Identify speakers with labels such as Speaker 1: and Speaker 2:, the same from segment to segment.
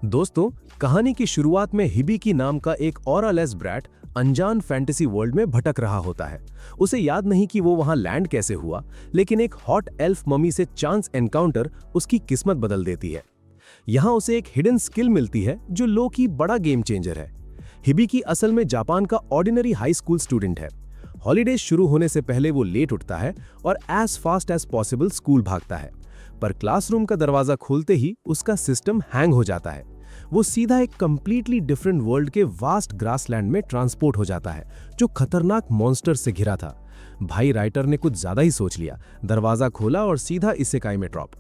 Speaker 1: दोस्तों, कहानी की शुरुआत में हिबिकी नाम का एक ऑरालेस ब्रैट अनजान फैंटेसी वर्ल्ड में भटक रहा होता है। उसे याद नहीं कि वो वहां लैंड कैसे हुआ, लेकिन एक हॉट एल्फ मम्मी से चांस एनकाउंटर उसकी किस्मत बदल देती है। यहाँ उसे एक हिडन स्किल मिलती है जो लो की बड़ा गेम चेंजर है। हिबिकी असल में जापान का ऑर्डिनरी हाई स्कूल स्टूडेंट है। हॉलीडेज शुरू होने से पहले वो लेट उठता है और as fast as possible school भागता है, पर क्लासरूम का दरवाजा खोलते ही उसका सिस्टम हैंग हो जाता है। वो सीधा एक कंप्लीटली डिफरेंट वर्ल्ड के वास्ट ग्रासलैंड में ट्रांसपोर्ट हो जाता है, जो खतरनाक मॉन्स्टर से घिरा था। भाई राइटर ने कुछ ज्यादा ही सोच लिया, दरवाजा खोला और सीधा इसेकाई में ड्रॉप।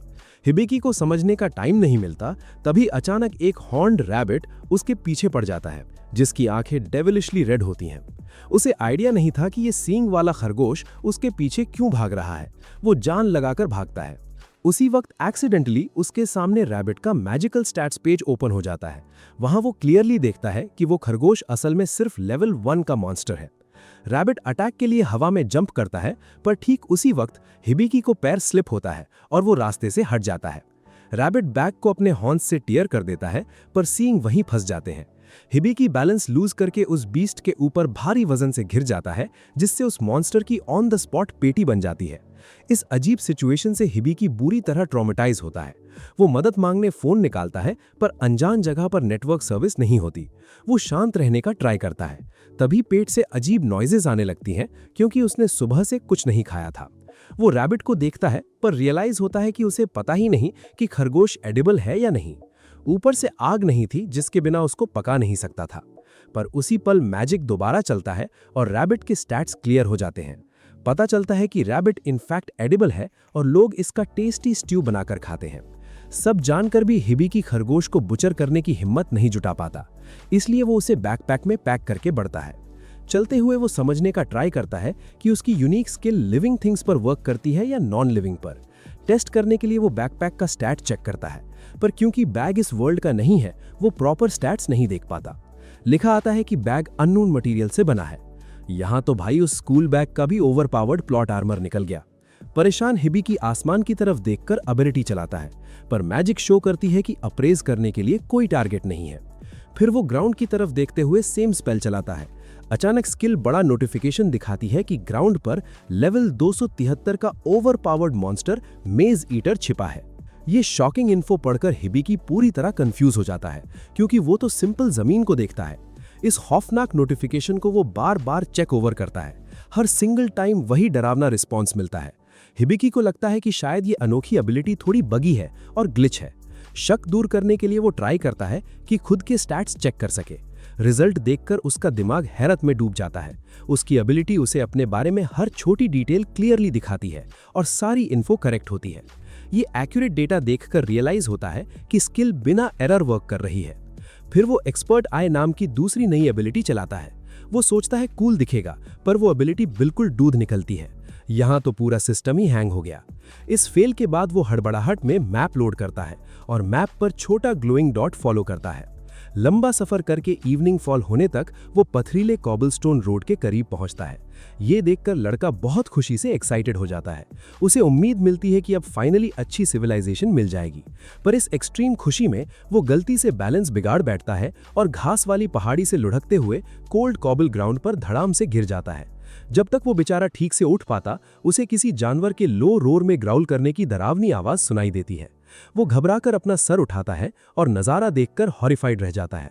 Speaker 1: हिबिकी को समझने का टाइम नहीं मिलता, तभी अचानक एक हॉर्न्ड रैबिट उसके पीछे पड़ जाता है, जिसकी आंखें डेविलिशली रेड होती हैं। उसे आइडिया नहीं था कि ये सींग वाला खरगोश उसके पीछे क्यों भाग रहा है। वो जान लगाकर भागता है। उसी वक्त एक्सीडेंटली उसके सामने रैबिट का मैजिकल स्टैट्स पेज ओपन हो जाता है। वहां वो क्लियरली देखता है कि वो खरगोश असल में सिर्फ लेवल 1 का मॉन्स्टर है। रैबिट अटैक के लिए हवा में जंप करता है, पर ठीक उसी वक्त हिबिकी को पैर स्लिप होता है और वो रास्ते से हट जाता है। रैबिट बैग को अपने हॉर्न्स से टियर कर देता है, पर सींग वहीं फंस जाते हैं। हिबिकी बैलेंस लूज करके उस बीस्ट के ऊपर भारी वजन से घिर जाता है, जिससे उस मॉन्स्टर की ऑन द स्पॉट पेटी बन जाती है। इस अजीब सिचुएशन से हिबिकी बुरी तरह ट्रॉमेटाइज होता है। वो मदद मांगने फोन निकालता है, पर अनजान जगह पर नेटवर्क सर्विस नहीं होती। वो शांत रहने का ट्राई करता है, तभी पेट से अजीब नॉइजेस आने लगती हैं, क्योंकि उसने सुबह से कुछ नहीं खाया था। वो रैबिट को देखता है, पर रियलाइज होता है कि उसे पता ही नहीं कि खरगोश एडिबल है या नहीं। ऊपर से आग नहीं थी जिसके बिना उसको पका नहीं सकता था। पर उसी पल मैजिक दोबारा चलता है और रैबिट के स्टैट्स क्लियर हो जाते हैं। पता चलता है कि रैबिट इनफैक्ट एडिबल है और लोग इसका टेस्टी स्ट्यू बनाकर खाते हैं। सब जानकर भी हिबिकी खरगोश को बुचर करने की हिम्मत नहीं जुटा पाता, इसलिए वो उसे बैकपैक में पैक करके बढ़ता है। चलते हुए वो समझने का ट्राई करता है कि उसकी यूनिक स्किल लिविंग थिंग्स पर वर्क करती है या नॉन लिविंग पर। टेस्ट करने के लिए वो बैकपैक का स्टैट चेक करता है, पर क्योंकि बैग इस वर्ल्ड का नहीं है, वो प्रॉपर स्टैट्स नहीं देख पाता। लिखा आता है कि बैग अननोन मटेरियल से बना है। यहाँ तो भाई उस स्कूल बैग का भी ओवरपावर्ड प्लॉट आर्मर निकल गया। परेशान हिबिकी आसमान की तरफ देखकर एबिलिटी चलाता है, पर मैजिक शो करती है कि अप्रेज करने के लिए कोई टारगेट नहीं है। फिर वो ग्राउंड की तरफ देखते हुए सेम स्पेल चलाता है। अचानक स्किल बड़ा नोटिफिकेशन दिखाती है कि ग्राउंड पर लेवल 273 का ओवरपावर्ड मॉन्स्टर मेज ईटर छिपा है। ये शॉकिंग इन्फो पढ़कर हिबिकी पूरी तरह कंफ्यूज हो जाता है, क्योंकि वो तो सिंपल जमीन को देखता है। इस खौफनाक नोटिफिकेशन को वो बार बार चेक ओवर करता है। हर सिंगल टाइम वही डरावना रिस्पॉन्स मिलता है। हिबिकी को लगता है कि शायद ये अनोखी एबिलिटी थोड़ी बगी है और ग्लिच है। शक दूर करने के लिए वो ट्राई करता है कि खुद के स्टैट्स चेक कर सके। रिजल्ट देखकर उसका दिमाग हैरत में डूब जाता है। उसकी एबिलिटी उसे अपने बारे में हर छोटी डिटेल क्लियरली दिखाती है और सारी इन्फो करेक्ट होती है। ये एक्यूरेट डेटा देखकर रियलाइज होता है कि स्किल बिना एरर वर्क कर रही है। फिर वो एक्सपर्ट आई नाम की दूसरी नई एबिलिटी चलाता है। वो सोचता है कूल दिखेगा, पर वो एबिलिटी बिल्कुल दूध निकलती है। यहाँ तो पूरा सिस्टम ही हैंग हो गया। इस फेल के बाद वो हड़बड़ाहट में मैप लोड करता है और मैप पर छोटा ग्लोइंग डॉट फॉलो करता है। लंबा सफर करके इवनिंग फॉल होने तक वो पथरीले कॉबलस्टोन रोड के करीब पहुंचता है। ये देखकर लड़का बहुत खुशी से एक्साइटेड हो जाता है। उसे उम्मीद मिलती है कि अब फाइनली अच्छी सिविलाइजेशन मिल जाएगी, पर इस एक्सट्रीम खुशी में वो गलती से बैलेंस बिगाड़ बैठता है और घास वाली पहाड़ी से लुढ़कते हुए कोल्ड कॉबल ग्राउंड पर धड़ाम से गिर जाता है। जब तक वो बेचारा ठीक से उठ पाता, उसे किसी जानवर के लो रोर में ग्राउल करने की डरावनी आवाज सुनाई देती है। वो घबराकर अपना सर उठाता है और नजारा देखकर हॉरिफाइड रह जाता है।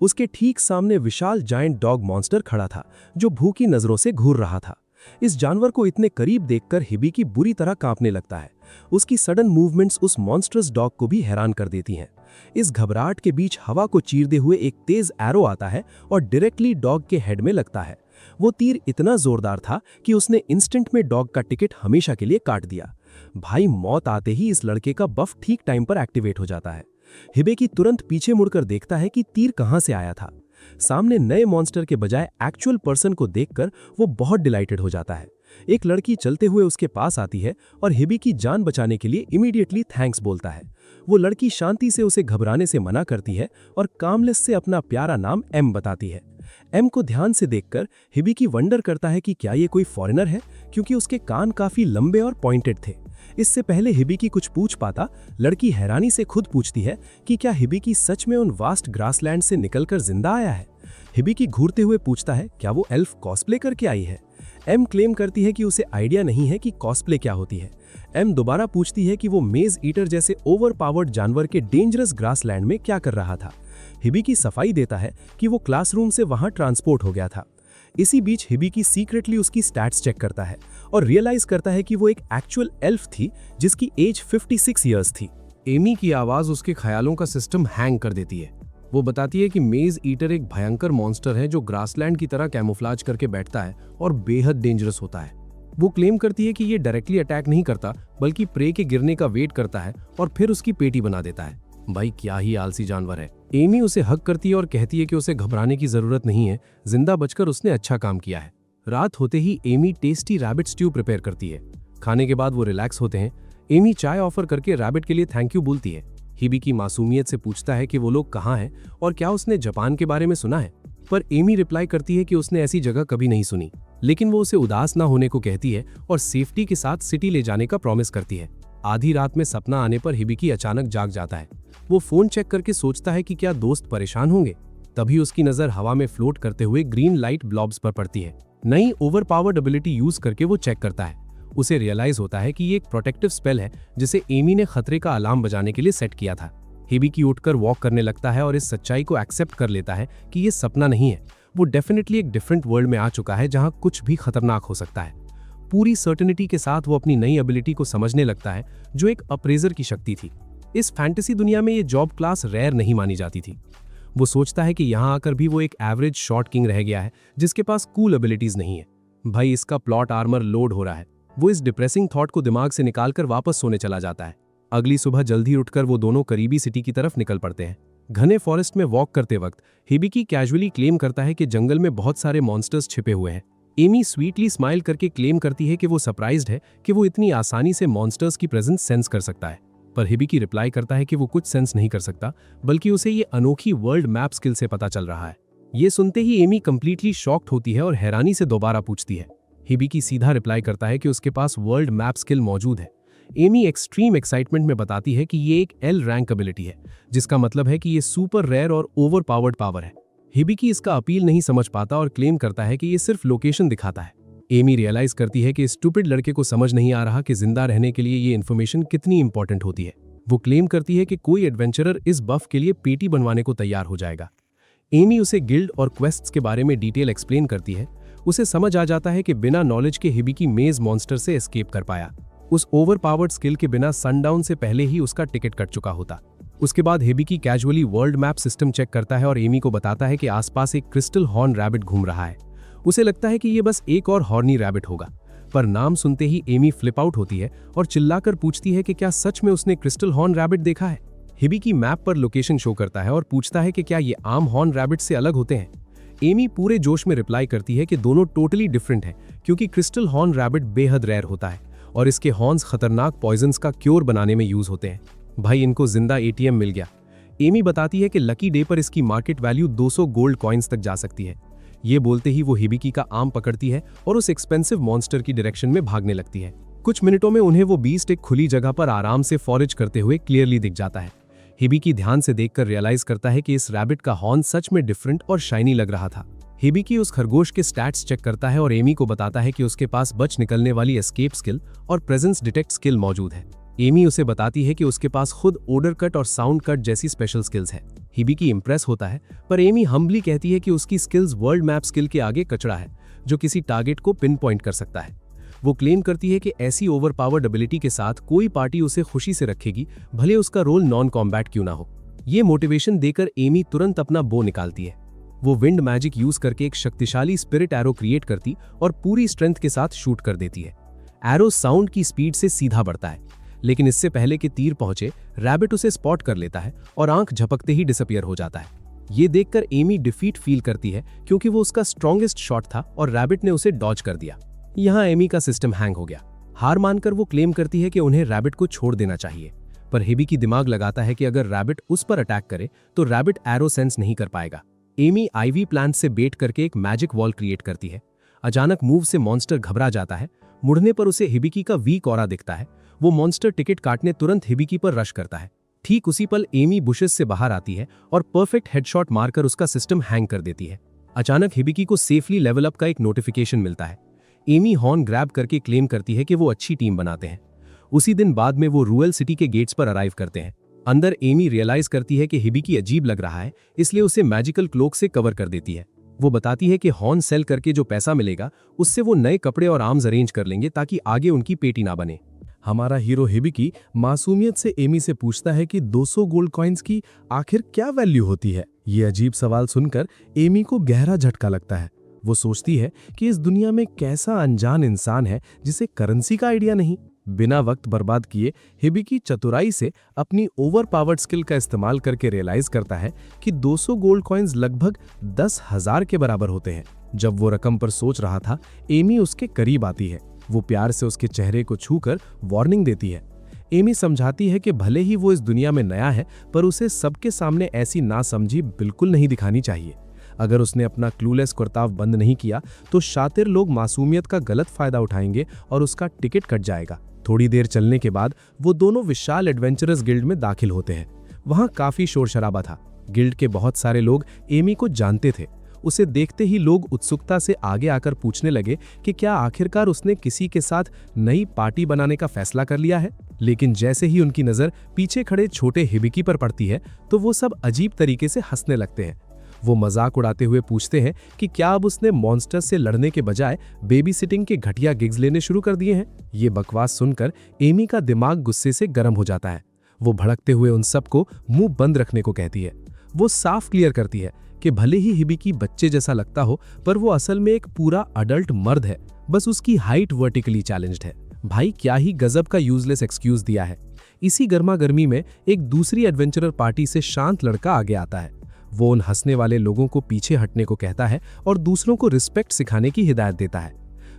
Speaker 1: उसके ठीक सामने विशाल जायंट डॉग मॉन्स्टर खड़ा था, जो भूखी नजरों से घूर रहा था। इस जानवर को इतने करीब देखकर हिबिकी बुरी तरह कांपने लगता है। उसकी सडन मूवमेंट्स उस मॉन्स्टरस डॉग को भी हैरान कर देती हैं। इस घबराहट के बीच हवा को चीरते हुए एक तेज एरो आता है और डायरेक्टली डॉग के हेड में लगता है। वो तीर इतना जोरदार था कि उसने इंस्टेंट में डॉग का टिकट हमेशा के लिए काट दिया। भाई मौत आते ही इस लड़के का बफ ठीक टाइम पर एक्टिवेट हो जाता है। हिबिकी तुरंत पीछे मुड़कर देखता है कि तीर कहां से आया था। सामने नए मॉन्स्टर के बजाय एक्चुअल पर्सन को देखकर वो बहुत डिलाइटेड हो जाता है। एक लड़की चलते हुए उसके पास आती है और हिबिकी जान बचाने के लिए इमीडिएटली थैंक्स बोलता है। वो लड़की शांति से उसे घबराने से मना करती है और कामलेस से अपना प्यारा नाम एम बताती है। एम को ध्यान से देखकर हिबिकी वंडर करता है कि क्या ये कोई फॉरेनर है, क्योंकि उसके कान काफी लंबे और पॉइंटेड थे। इससे पहले हिबिकी कुछ पूछ पाता, लड़की हैरानी से खुद पूछती है कि क्या हिबिकी सच में उन वास्ट ग्रासलैंड से निकलकर जिंदा आया है। हिबिकी घूरते हुए पूछता है, क्या वो एल्फ कॉस्प्ले करके आई है। एम क्लेम करती है कि उसे आइडिया नहीं है कि कॉस्प्ले क्या होती है। एम दोबारा पूछती है कि वो मेज ईटर जैसे ओवरपावर्ड जानवर के डेंजरस ग्रासलैंड में क्या कर रहा था। हिबिकी सफाई देता है कि वो क्लासरूम से वहां ट्रांसपोर्ट हो गया था। इसी बीच हिबिकी सीक्रेटली उसकी स्टैट्स चेक करता है और रियलाइज करता है कि वो एक एक्चुअल एल्फ थी जिसकी एज 56 इयर्स थी। एमी की आवाज उसके ख्यालों का सिस्टम हैंग कर देती है। वो बताती है कि मेज ईटर एक भयंकर मॉन्स्टर है जो ग्रासलैंड की तरह कैमोफ्लाज करके बैठता है और बेहद डेंजरस होता है। वो क्लेम करती है कि ये डायरेक्टली अटैक नहीं करता, बल्कि प्रे के गिरने का वेट करता है और फिर उसकी पेटी बना देता है। भाई क्या ही आलसी जानवर है। एमी उसे हक करती है और कहती है कि उसे घबराने की जरूरत नहीं है, जिंदा बचकर उसने अच्छा काम किया है। रात होते ही Amy tasty rabbit stew prepare करती है। खाने के बाद वो रिलैक्स होते हैं। एमी चाय ऑफर करके रैबिट के लिए थैंक यू बोलती है। हिबिकी मासूमियत से पूछता है कि वो लोग कहाँ हैं और क्या उसने जापान के बारे में सुना है, पर एमी रिप्लाई करती है कि उसने ऐसी जगह कभी नहीं सुनी, लेकिन वो उसे उदास ना होने को कहती है और सेफ्टी के साथ सिटी ले जाने का प्रॉमिस करती है। आधी रात में सपना आने पर हिबिकी अचानक जाग जाता है। वो फोन चेक करके सोचता है कि क्या दोस्त परेशान होंगे। तभी उसकी नजर हवा में फ्लोट करते हुए ग्रीन लाइट ब्लॉब्स पर पड़ती है। नई ओवरपावर्ड एबिलिटी यूज करके वो चेक करता है। उसे रियलाइज होता है कि ये एक प्रोटेक्टिव स्पेल है जिसे एमी ने खतरे का अलार्म बजाने के लिए सेट किया था। हिबिकी उठकर वॉक करने लगता है और इस सच्चाई को एक्सेप्ट कर लेता है कि ये सपना नहीं है। वो डेफिनेटली एक डिफरेंट वर्ल्ड में आ चुका है जहां कुछ भी खतरनाक हो सकता है। पूरी सर्टेनिटी के साथ वो अपनी नई एबिलिटी को समझने लगता है, जो एक अप्रेजर की शक्ति थी। इस फैंटेसी दुनिया में ये जॉब क्लास रेयर नहीं मानी जाती थी। वो सोचता है कि यहाँ आकर भी वो एक एवरेज शॉर्ट किंग रह गया है जिसके पास कूल एबिलिटीज नहीं है। भाई इसका प्लॉट आर्मर लोड हो रहा है। वो इस डिप्रेसिंग थॉट को दिमाग से निकालकर वापस सोने चला जाता है। अगली सुबह जल्दी उठकर वो दोनों करीबी सिटी की तरफ निकल पड़ते हैं। घने फॉरेस्ट में वॉक करते वक्त हिबिकी कैजुअली क्लेम करता है कि जंगल में बहुत सारे मॉन्स्टर्स छिपे हुए हैं। एमी स्वीटली स्माइल करके क्लेम करती है कि वो सरप्राइज्ड है कि वो इतनी आसानी से मॉन्स्टर्स की प्रेजेंस सेंस कर सकता है, पर हिबिकी रिप्लाई करता है कि वो कुछ सेंस नहीं कर सकता, बल्कि उसे ये अनोखी वर्ल्ड मैप स्किल से पता चल रहा है। ये सुनते ही एमी कंप्लीटली शॉक्ड होती है और हैरानी से दोबारा पूछती है। हिबिकी सीधा रिप्लाई करता है कि उसके पास वर्ल्ड मैप स्किल मौजूद है। एमी एक्सट्रीम एक्साइटमेंट में बताती है कि ये एक एल रैंक एबिलिटी है, जिसका मतलब है कि ये सुपर रेयर और ओवरपावर्ड पावर है। हिबिकी इसका अपील नहीं समझ पाता और क्लेम करता है कि ये सिर्फ लोकेशन दिखाता है। एमी रियलाइज करती है कि स्टूपिड लड़के को समझ नहीं आ रहा कि जिंदा रहने के लिए ये इन्फॉर्मेशन कितनी इंपॉर्टेंट होती है। वो क्लेम करती है कि कोई एडवेंचरर इस बफ के लिए पेटी बनवाने को तैयार हो जाएगा। एमी उसे गिल्ड और क्वेस्ट्स के बारे में डिटेल एक्सप्लेन करती है। उसे समझ आ जाता है कि बिना नॉलेज के हिबिकी मेज मॉन्स्टर से एस्केप कर पाया। उस ओवरपावर्ड स्किल के बिना सनडाउन से पहले ही उसका टिकट कट चुका होता। उसके बाद Hibiki casually world map system check करता है और एमी को बताता है कि आसपास एक क्रिस्टल हॉर्न रैबिट घूम रहा है। उसे लगता है कि ये बस एक और हॉर्नी रैबिट होगा, पर नाम सुनते ही एमी फ्लिप आउट होती है और चिल्लाकर पूछती है कि क्या सच में उसने क्रिस्टल हॉर्न रैबिट देखा है। हिबिकी मैप पर लोकेशन शो करता है और पूछता है कि क्या ये आम हॉर्न रैबिट से अलग होते हैं। एमी पूरे जोश में रिप्लाई करती है कि दोनों टोटली डिफरेंट हैं, क्योंकि क्रिस्टल हॉर्न रैबिट बेहद रेयर होता है और इसके हॉर्न्स खतरनाक पॉइजन्स का क्योर बनाने में यूज होते हैं। भाई इनको जिंदा एटीएम मिल गया। एमी बताती है कि लकी डे पर इसकी मार्केट वैल्यू 200 गोल्ड कॉइन्स तक जा सकती है। ये बोलते ही वो हिबिकी का आर्म पकड़ती है और उस एक्सपेंसिव मॉन्स्टर की डायरेक्शन में भागने लगती है। कुछ मिनटों में उन्हें वो बीस्ट एक खुली जगह पर आराम से फॉरेज करते हुए क्लियरली दिख जाता है। हिबिकी ध्यान से देखकर रियलाइज करता है कि इस रैबिट का हॉर्न सच में डिफरेंट और शाइनी लग रहा था। हिबिकी उस खरगोश के स्टैट्स चेक करता है और एमी को बताता है कि उसके पास बच निकलने वाली एस्केप स्किल और प्रेजेंस डिटेक्ट स्किल मौजूद है। एमी उसे बताती है कि उसके पास खुद ओडर कट और साउंड कट जैसी स्पेशल स्किल्स है। हिबिकी इंप्रेस होता है, पर एमी हम्बली कहती है कि उसकी स्किल्स वर्ल्ड मैप स्किल के आगे कचड़ा है, जो किसी टारगेट को पिन पॉइंट कर सकता है। वो क्लेम करती है कि ऐसी ओवरपावर्ड एबिलिटी के साथ कोई पार्टी उसे खुशी से रखेगी, भले उसका रोल नॉन कॉम्बैट क्यों ना हो। ये मोटिवेशन देकर एमी तुरंत अपना बो निकालती है। वो विंड मैजिक यूज करके एक शक्तिशाली स्पिरिट एरो क्रिएट करती और पूरी स्ट्रेंथ के साथ शूट कर देती है। एरो साउंड की स्पीड से सीधा बढ़ता है, लेकिन इससे पहले कि तीर पहुंचे, रैबिट उसे स्पॉट कर लेता है और आंख झपकते ही डिसअपियर हो जाता है। ये देखकर एमी डिफीट फील करती है, क्योंकि वो उसका स्ट्रॉन्गेस्ट शॉट था और रैबिट ने उसे डॉज कर दिया। यहाँ एमी का सिस्टम हैंग हो गया। हार मानकर वो क्लेम करती है कि उन्हें रैबिट को छोड़ देना चाहिए, पर हिबिकी दिमाग लगाता है कि अगर रैबिट उस पर अटैक करे तो रैबिट एरो सेंस नहीं कर पाएगा। एमी आईवी प्लांट से बेट करके एक मैजिक वॉल क्रिएट करती है। अचानक मूव से मॉन्स्टर घबरा जाता है। मुड़ने पर उसे हिबिकी का वीक ऑरा दिखता है। वो मॉन्स्टर टिकट काटने तुरंत हिबिकी पर रश करता है। ठीक उसी पल एमी बुशेस से बाहर आती है और परफेक्ट हेडशॉट मारकर उसका सिस्टम हैंग कर देती है। अचानक हिबिकी को सेफली लेवल अप का एक नोटिफिकेशन मिलता है। एमी हॉर्न ग्रैब करके क्लेम करती है कि वो अच्छी टीम बनाते हैं। उसी दिन बाद में वो रूएल सिटी के गेट्स पर अराइव करते हैं। अंदर एमी रियलाइज करती है कि हिबिकी अजीब लग रहा है, इसलिए उसे मैजिकल क्लोक से कवर कर देती है। वो बताती है कि हॉर्न सेल करके जो पैसा मिलेगा उससे वो नए कपड़े और आर्म्स अरेंज कर लेंगे ताकि आगे उनकी पेटी ना बने। हमारा हीरो हिबिकी मासूमियत से एमी से पूछता है कि 200 गोल्ड कॉइन्स की आखिर क्या वैल्यू होती है। ये अजीब सवाल सुनकर एमी को गहरा झटका लगता है। वो सोचती है कि इस दुनिया में कैसा अनजान इंसान है जिसे करेंसी का आइडिया नहीं। बिना वक्त बर्बाद किए हिबिकी चतुराई से अपनी ओवर पावर्ड स्किल का इस्तेमाल करके रियलाइज करता है कि 200 गोल्ड कॉइन्स लगभग 10,000 के बराबर होते हैं। जब वो रकम पर सोच रहा था, एमी उसके करीब आती है। वो प्यार से उसके चेहरे को छूकर वार्निंग देती है। एमी समझाती है कि भले ही वो इस दुनिया में नया है, पर उसे सबके सामने ऐसी नासमझी बिल्कुल नहीं दिखानी चाहिए। अगर उसने अपना क्लूलेस करतब बंद नहीं किया तो शातिर लोग मासूमियत का गलत फायदा उठाएंगे और उसका टिकट कट जाएगा। थोड़ी देर चलने के बाद वो दोनों विशाल एडवेंचरस गिल्ड में दाखिल होते हैं। वहां काफी शोर शराबा था। गिल्ड के बहुत सारे लोग एमी को जानते थे। उसे देखते ही लोग उत्सुकता से आगे आकर पूछने लगे कि क्या आखिरकार उसने किसी के साथ नई पार्टी बनाने का फैसला कर लिया है। लेकिन जैसे ही उनकी नजर पीछे खड़े छोटे हिबिकी पर पड़ती है तो वो सब अजीब तरीके से हंसने लगते हैं। वो मजाक उड़ाते हुए पूछते हैं कि क्या अब उसने मॉन्स्टर से लड़ने के बजाय बेबी सिटिंग के घटिया गिग्स लेने शुरू कर दिए हैं। ये बकवास सुनकर एमी का दिमाग गुस्से से गर्म हो जाता है। वो भड़कते हुए उन सबको मुंह बंद रखने को कहती है। वो साफ क्लियर करती है कि भले ही हिबिकी बच्चे जैसा लगता हो, पर वो असल में एक पूरा अडल्ट मर्द है। बस उसकी हाइट वर्टिकली चैलेंज्ड है। भाई क्या ही गजब का यूजलेस एक्सक्यूज दिया है। इसी गर्मा गर्मी में एक दूसरी एडवेंचरर पार्टी से शांत लड़का आगे आता है। वो उन हंसने वाले लोगों को पीछे हटने को कहता है और दूसरों को रिस्पेक्ट सिखाने की हिदायत देता है।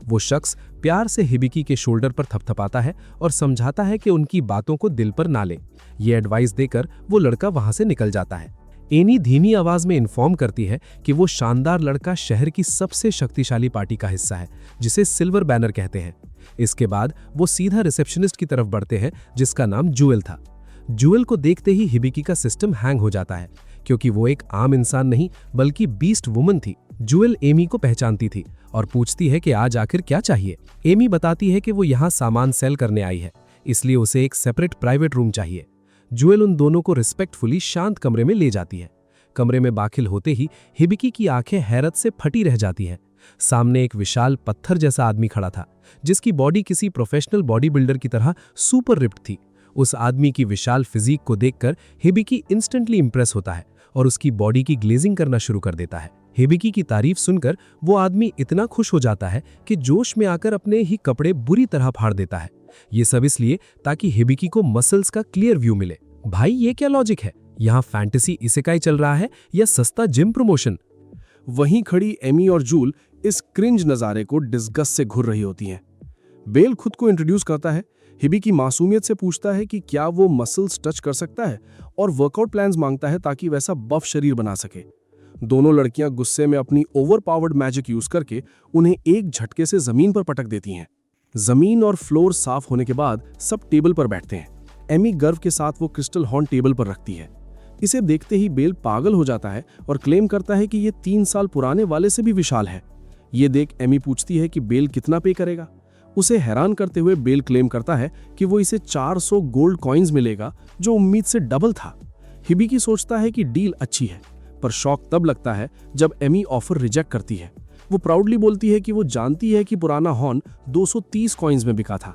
Speaker 1: वो शख्स प्यार से हिबिकी के शोल्डर पर थपथपाता है और समझाता है कि उनकी बातों को दिल पर ना ले। ये एडवाइस देकर वो लड़का वहां से निकल जाता है। एनी धीमी आवाज में इन्फॉर्म करती है कि वो शानदार लड़का शहर की सबसे शक्तिशाली पार्टी का हिस्सा है, जिसे सिल्वर बैनर कहते हैं। इसके बाद वो सीधा रिसेप्शनिस्ट की तरफ बढ़ते हैं, जिसका नाम जूएल था। जूएल को देखते ही हिबिकी का सिस्टम हैंग हो जाता है, क्योंकि वो एक आम इंसान नहीं बल्कि बीस्ट वुमन थी। जूएल एमी को पहचानती थी और पूछती है कि आज आखिर क्या चाहिए। एमी बताती है कि वो यहाँ सामान सेल करने आई है, इसलिए उसे एक सेपरेट प्राइवेट रूम चाहिए। जूएल उन दोनों को रिस्पेक्टफुली शांत कमरे में ले जाती है। कमरे में दाखिल होते ही हिबिकी की आंखें हैरत से फटी रह जाती हैं। सामने एक विशाल पत्थर जैसा आदमी खड़ा था, जिसकी बॉडी किसी प्रोफेशनल बॉडी बिल्डर की तरह सुपर रिप्ड थी। उस आदमी की विशाल फिजिक को देखकर हिबिकी इंस्टेंटली इंप्रेस होता है और उसकी बॉडी की ग्लेजिंग करना शुरू कर देता है। हिबिकी की तारीफ सुनकर वो आदमी इतना खुश हो जाता है कि जोश में आकर अपने ही कपड़े बुरी तरह फाड़ देता है। ये सब इसलिए ताकि हिबिकी को मसल्स का क्लियर व्यू मिले। भाई ये क्या लॉजिक है? यहाँ फैंटेसी इसेकाई चल रहा है या सस्ता जिम प्रमोशन?
Speaker 2: वहीं खड़ी एमी और जूल इस क्रिंज नजारे को डिस्गस्ट से घूर रही होती हैं। बेल खुद को इंट्रोड्यूस करता है। हिबिकी मासूमियत से पूछता है कि क्या वो मसल्स टच कर सकता है और वर्कआउट प्लान्स मांगता है ताकि वैसा बफ शरीर बना सके। दोनों लड़कियां गुस्से में अपनी ओवर पावर्ड मैजिक यूज करके उन्हें एक झटके से जमीन पर पटक देती हैं। जमीन और फ्लोर साफ होने के बाद सब टेबल पर बैठते हैं। एमी गर्व के साथ वो क्रिस्टल हॉर्न टेबल पर रखती है। इसे देखते ही बेल पागल हो जाता है और क्लेम करता है कि ये 3 साल पुराने वाले से भी विशाल है। ये देख एमी पूछती है कि बेल कितना पे करेगा। उसे हैरान करते हुए बेल क्लेम करता है कि वो इसे 400 गोल्ड कॉइन्स मिलेगा, जो उम्मीद से डबल था। हिबिकी सोचता है कि डील अच्छी है, पर शॉक तब लगता है जब एमी ऑफर रिजेक्ट करती है। वो प्राउडली बोलती है कि वो जानती है कि पुराना हॉर्न 230 कॉइन्स में बिका था।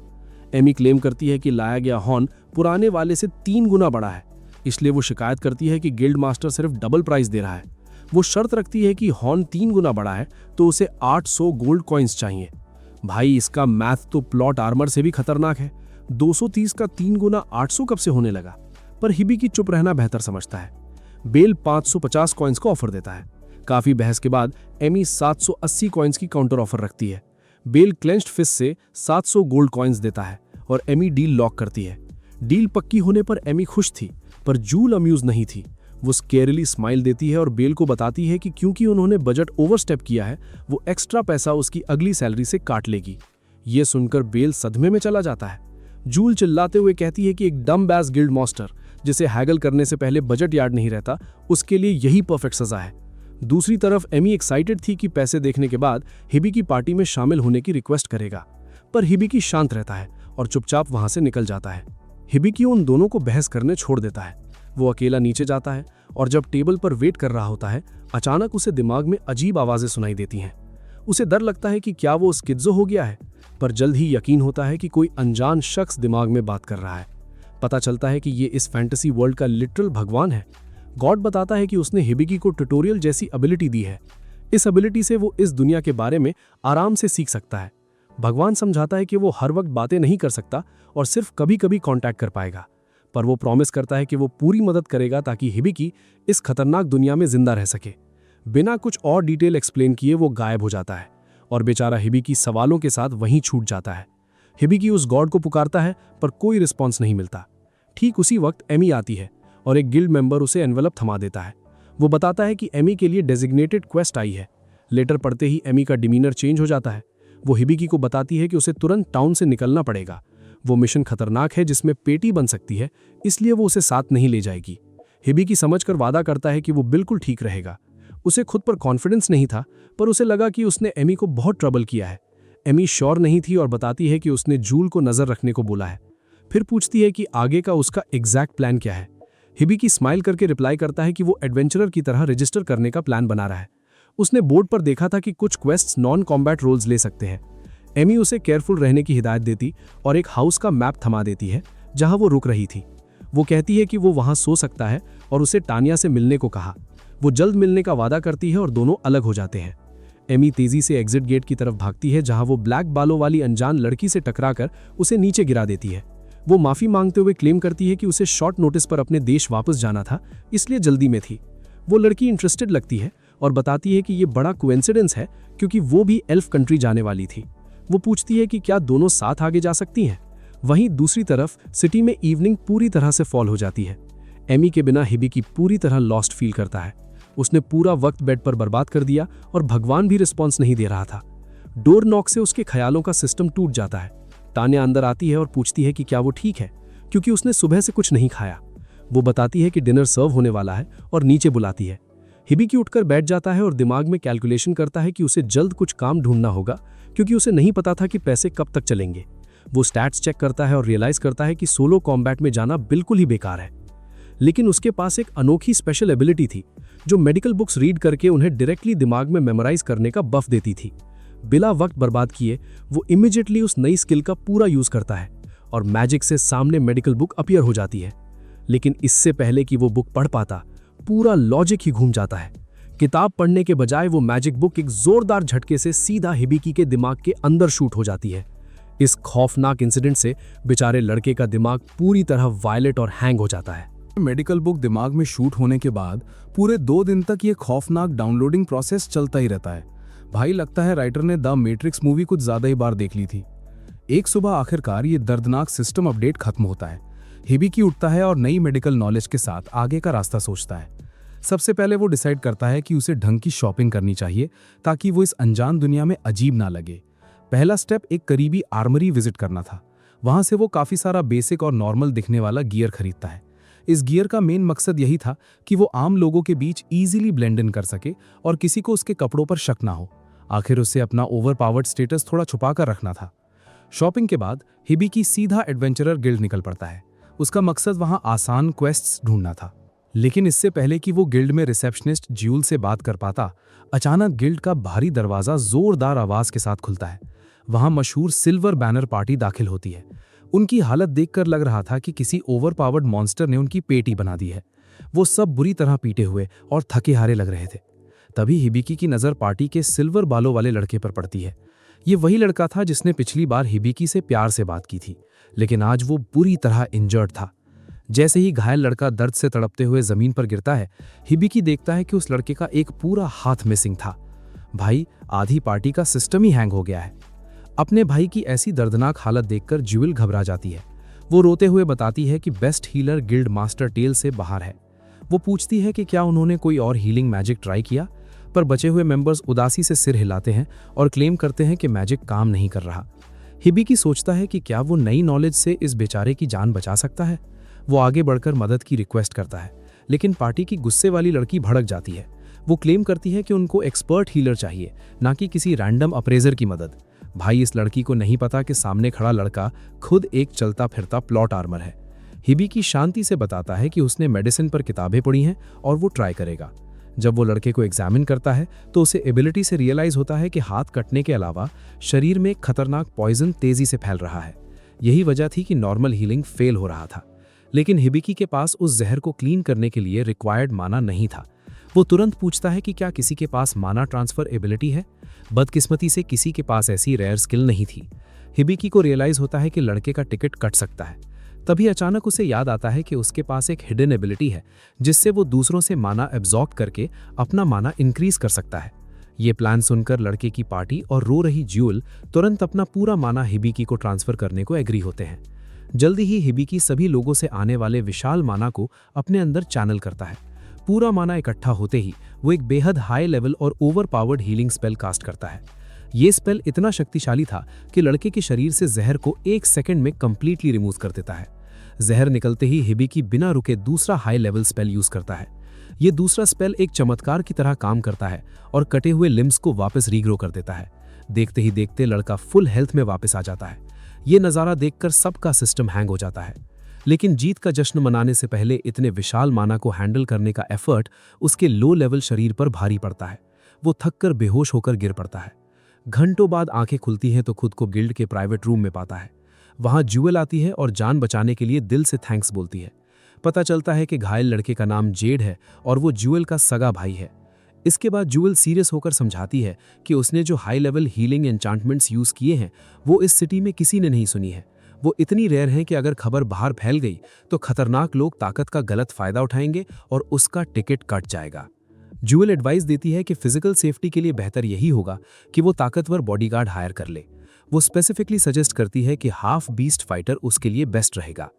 Speaker 2: एमी क्लेम करती है कि लाया गया हॉर्न पुराने वाले से 3 गुना बड़ा है, इसलिए वो शिकायत करती है कि गिल्ड मास्टर सिर्फ डबल प्राइस दे रहा है। वो शर्त रखती है कि हॉर्न 3 गुना बड़ा है तो उसे 800 गोल्ड कॉइन्स चाहिए। भाई इसका मैथ तो प्लॉट आर्मर से भी खतरनाक है। 230 का 3 गुना 800 कब से होने लगा? पर हिबिकी चुप रहना बेहतर समझता है। बेल 550 कॉइन्स को ऑफर देता है। काफी बहस के बाद एमी 780 कॉइन्स की काउंटर ऑफर रखती है। बेल क्लेंच्ड फिस्ट से 700 गोल्ड कॉइन्स देता है और एमी डील लॉक करती है। डील पक्की होने पर एमी खुश थी, पर जूल अम्यूज नहीं थी। वो स्केरली स्माइल देती है और बेल को बताती है कि क्योंकि उन्होंने बजट ओवरस्टेप किया है, वो एक्स्ट्रा पैसा उसकी अगली सैलरी से काट लेगी। ये सुनकर बेल सदमे में चला जाता है। जूल चिल्लाते हुए कहती है कि एक डम बैस गिल्ड मास्टर जिसे हैगल करने से पहले बजट याद नहीं रहता, उसके लिए यही परफेक्ट सजा है। दूसरी तरफ एमी एक्साइटेड थी कि पैसे देखने के बाद हिबिकी पार्टी में शामिल होने की रिक्वेस्ट करेगा, पर हिबिकी शांत रहता है और चुपचाप वहां से निकल जाता है। हिबिकी उन दोनों को बहस करने छोड़ देता है। वो अकेला नीचे जाता है और जब टेबल पर वेट कर रहा होता है, अचानक उसे दिमाग में अजीब आवाजें सुनाई देती हैं। उसे डर लगता है कि क्या वो स्किज़ो हो गया है, पर जल्द ही यकीन होता है कि कोई अनजान शख्स दिमाग में बात कर रहा है। पता चलता है कि ये इस फैंटेसी वर्ल्ड का लिटरल भगवान है। गॉड बताता है कि उसने हिबिकी को ट्यूटोरियल जैसी एबिलिटी दी है। इस एबिलिटी से वो इस दुनिया के बारे में आराम से सीख सकता है। भगवान समझाता है कि वो हर वक्त बातें नहीं कर सकता और सिर्फ कभी कभी कांटेक्ट कर पाएगा, पर वो प्रॉमिस करता है कि वो पूरी मदद करेगा ताकि हिबिकी इस खतरनाक दुनिया में जिंदा रह सके। बिना कुछ और डिटेल एक्सप्लेन किए वो गायब हो जाता है और बेचारा हिबिकी सवालों के साथ वहीं छूट जाता है। हिबिकी उस गॉड को पुकारता है पर कोई रिस्पॉन्स नहीं मिलता। ठीक उसी वक्त एमी आती है और एक गिल्ड मेंबर उसे एनवेलप थमा देता है। वो बताता है कि एमी के लिए डेजिग्नेटेड क्वेस्ट आई है। लेटर पढ़ते ही एमी का डिमीनर चेंज हो जाता है। वो हिबिकी को बताती है कि उसे तुरंत टाउन से निकलना पड़ेगा। वो मिशन खतरनाक है जिसमें पेटी बन सकती है, इसलिए वो उसे साथ नहीं ले जाएगी। हिबिकी समझकर वादा करता है कि वो बिल्कुल ठीक रहेगा। उसे खुद पर कॉन्फिडेंस नहीं था, पर उसे लगा कि उसने एमी को बहुत ट्रबल किया है। एमी श्योर नहीं थी और बताती है कि उसने जूल को नजर रखने को बोला है। फिर पूछती है कि आगे का उसका एग्जैक्ट प्लान क्या है। हिबिकी स्माइल करके रिप्लाई करता है कि वो एडवेंचरर की तरह रजिस्टर करने का प्लान बना रहा है। उसने बोर्ड पर देखा था कि कुछ क्वेस्ट्स नॉन कॉम्बैट रोल्स ले सकते हैं। एमी उसे केयरफुल रहने की हिदायत देती और एक हाउस का मैप थमा देती है जहां वो रुक रही थी। वो कहती है कि वो वहां सो सकता है और उसे टानिया से मिलने को कहा। वो जल्द मिलने का वादा करती है और दोनों अलग हो जाते हैं। एमी तेजी से एग्जिट गेट की तरफ भागती है जहां वो ब्लैक बालों वाली अनजान लड़की से टकराकर उसे नीचे गिरा देती है। वो माफी मांगते हुए क्लेम करती है कि उसे शॉर्ट नोटिस पर अपने देश वापस जाना था, इसलिए जल्दी में थी। वो लड़की इंटरेस्टेड लगती है और बताती है कि ये बड़ा कोइंसिडेंस है क्योंकि वो भी एल्फ कंट्री जाने वाली थी। वो पूछती है कि क्या दोनों साथ आगे जा सकती हैं। वहीं दूसरी तरफ सिटी में इवनिंग पूरी तरह से फॉल हो जाती है। एमी के बिना हिबिकी पूरी तरह लॉस्ट फील करता है। उसने पूरा वक्त बेड पर बर्बाद कर दिया और भगवान भी रिस्पॉन्स नहीं दे रहा था। डोर नॉक से उसके ख्यालों का सिस्टम टूट जाता है। तान्या अंदर आती है और पूछती है कि क्या वो ठीक है, क्योंकि उसने सुबह से कुछ नहीं खाया। वो बताती है कि डिनर सर्व होने वाला है और नीचे बुलाती है। हिबिकी उठकर बैठ जाता है और दिमाग में कैलकुलेशन करता है कि उसे जल्द कुछ काम ढूंढना होगा, क्योंकि उसे नहीं पता था कि पैसे कब तक चलेंगे। वो स्टैट्स चेक करता है और रियलाइज करता है कि सोलो कॉम्बैट में जाना बिल्कुल ही बेकार है। लेकिन उसके पास एक अनोखी स्पेशल एबिलिटी थी जो मेडिकल बुक्स रीड करके उन्हें डायरेक्टली दिमाग में मेमोराइज करने का बफ देती थी। बिना वक्त बर्बाद किए वो इमीडिएटली उस नई स्किल का पूरा यूज करता है और मैजिक से सामने मेडिकल बुक अपीयर हो जाती है। लेकिन इससे पहले कि वो बुक पढ़ पाता, पूरा लॉजिक ही घूम जाता है। किताब पढ़ने के बजाय वो मैजिक बुक एक जोरदार झटके से सीधा हिबिकी के दिमाग के अंदर शूट हो जाती है। इस खौफनाक इंसिडेंट से बेचारे लड़के का दिमाग पूरी तरह वायलेट और हैंग हो जाता है।
Speaker 3: मेडिकल बुक दिमाग में शूट होने के बाद पूरे 2 दिन तक ये खौफनाक डाउनलोडिंग प्रोसेस चलता ही रहता है। भाई लगता है राइटर ने द मैट्रिक्स मूवी कुछ ज्यादा ही बार देख ली थी। एक सुबह आखिरकार ये दर्दनाक सिस्टम अपडेट खत्म होता है। हिबिकी उठता है और नई मेडिकल नॉलेज के साथ आगे का रास्ता सोचता है। सबसे पहले वो डिसाइड करता है कि उसे ढंग की शॉपिंग करनी चाहिए ताकि वो इस अनजान दुनिया में अजीब ना लगे। पहला स्टेप एक करीबी आर्मरी विजिट करना था। वहां से वो काफी सारा बेसिक और नॉर्मल दिखने वाला गियर खरीदता है। इस गियर का मेन मकसद यही था कि वो आम लोगों के बीच इजीली ब्लेंड इन कर सके और किसी को उसके कपड़ों पर शक ना हो। आखिर उसे अपना ओवरपावर्ड स्टेटस थोड़ा छुपा कर रखना था। शॉपिंग के बाद हिबिकी सीधा एडवेंचरर गिल्ड निकल पड़ता है। उसका मकसद वहां आसान क्वेस्ट्स ढूंढना था। लेकिन इससे पहले कि वो गिल्ड में रिसेप्शनिस्ट ज्यूल से बात कर पाता, अचानक गिल्ड का भारी दरवाजा जोरदार आवाज के साथ खुलता है। वहां मशहूर सिल्वर बैनर पार्टी दाखिल होती है। उनकी हालत देखकर लग रहा था कि किसी ओवरपावर्ड मॉन्स्टर ने उनकी पेटी बना दी है। वो सब बुरी तरह पीटे हुए और थके हारे लग रहे थे। तभी हिबिकी की नजर पार्टी के सिल्वर बालों वाले लड़के पर पड़ती है। ये वही लड़का था जिसने पिछली बार हिबिकी से प्यार से बात की थी, लेकिन आज वो बुरी तरह इंजर्ड था। जैसे ही घायल लड़का दर्द से तड़पते हुए जमीन पर गिरता है, हिबिकी देखता है कि उस लड़के का एक पूरा हाथ मिसिंग था। भाई, आधी पार्टी का सिस्टम ही हैंग हो गया है। अपने भाई की ऐसी दर्दनाक हालत देखकर ज्यूल घबरा जाती है। वो रोते हुए बताती है कि बेस्ट हीलर गिल्ड मास्टर टेल से बाहर है। वो पूछती है कि क्या उन्होंने कोई और हीलिंग मैजिक ट्राई किया, पर बचे हुए मेंबर्स उदासी से सिर हिलाते हैं और क्लेम करते हैं कि मैजिक काम नहीं कर रहा। हिबिकी सोचता है कि क्या वो नई नॉलेज से इस बेचारे की जान बचा सकता है। वो आगे बढ़कर मदद की रिक्वेस्ट करता है, लेकिन पार्टी की गुस्से वाली लड़की भड़क जाती है। वो क्लेम करती है कि उनको एक्सपर्ट हीलर चाहिए, ना कि किसी रैंडम अप्रेजर की मदद। भाई, इस लड़की को नहीं पता कि सामने खड़ा लड़का खुद एक चलता फिरता प्लॉट आर्मर है। हिबिकी शांति से बताता है कि उसने मेडिसिन पर किताबें पढ़ी हैं और वो ट्राई करेगा। जब वो लड़के को एग्जामिन करता है तो उसे एबिलिटी से रियलाइज होता है कि हाथ कटने के अलावा शरीर में एक खतरनाक पॉइजन तेजी से फैल रहा है। यही वजह थी कि नॉर्मल हीलिंग फेल हो रहा था। लेकिन हिबिकी के पास उस जहर को क्लीन करने के लिए रिक्वायर्ड माना नहीं था। वो तुरंत पूछता है कि क्या किसी के पास माना ट्रांसफर एबिलिटी है। बदकिस्मती से किसी के पास ऐसी रेयर स्किल नहीं थी। हिबिकी को रियलाइज होता है कि लड़के का टिकट कट सकता है। तभी अचानक उसे याद आता है कि उसके पास एक हिडन एबिलिटी है जिससे वो दूसरों से माना एब्जॉर्ब करके अपना माना इंक्रीज कर सकता है। ये प्लान सुनकर लड़के की पार्टी और रो रही ज्यूल तुरंत अपना पूरा माना हिबिकी को ट्रांसफर करने को एग्री होते हैं। जल्दी ही हिबिकी सभी लोगों से आने वाले विशाल माना को अपने अंदर चैनल करता है। पूरा माना इकट्ठा होते ही वो एक बेहद हाई लेवल और over powered healing spell cast करता है। ये स्पेल इतना शक्तिशाली था कि लड़के के शरीर से जहर को 1 सेकंड में कंप्लीटली रिमूव कर देता है। जहर निकलते ही हिबिकी बिना रुके दूसरा हाई लेवल स्पेल यूज करता है। ये दूसरा स्पेल एक चमत्कार की तरह काम करता है और कटे हुए लिम्स को वापस रीग्रो कर देता है। देखते ही देखते लड़का फुल हेल्थ में वापस आ जाता है। ये नज़ारा देखकर सबका सिस्टम हैंग हो जाता है। लेकिन जीत का जश्न मनाने से पहले इतने विशाल माना को हैंडल करने का एफर्ट उसके लो लेवल शरीर पर भारी पड़ता है। वो थककर बेहोश होकर गिर पड़ता है। घंटों बाद आंखें खुलती हैं तो खुद को गिल्ड के प्राइवेट रूम में पाता है। वहां ज्यूल आती है और जान बचाने के लिए दिल से थैंक्स बोलती है। पता चलता है कि घायल लड़के का नाम जेड है और वो ज्यूल का सगा भाई है। इसके बाद ज्यूल सीरियस होकर समझाती है कि उसने जो high level healing enchantments use किए हैं वो इस सिटी में किसी ने नहीं सुनी है। वो इतनी रेयर हैं कि अगर खबर बाहर फैल गई तो खतरनाक लोग ताकत का गलत फायदा उठाएंगे और उसका टिकट कट जाएगा। ज्यूल एडवाइस देती है कि फिजिकल सेफ्टी के लिए बेहतर यही होगा कि वो ताकतवर बॉडीगार्ड हायर कर ले। वो स्पेसिफिकली सजेस्ट करती है कि हाफ बीस्ट फाइटर उसके लिए बेस्ट रहेगा।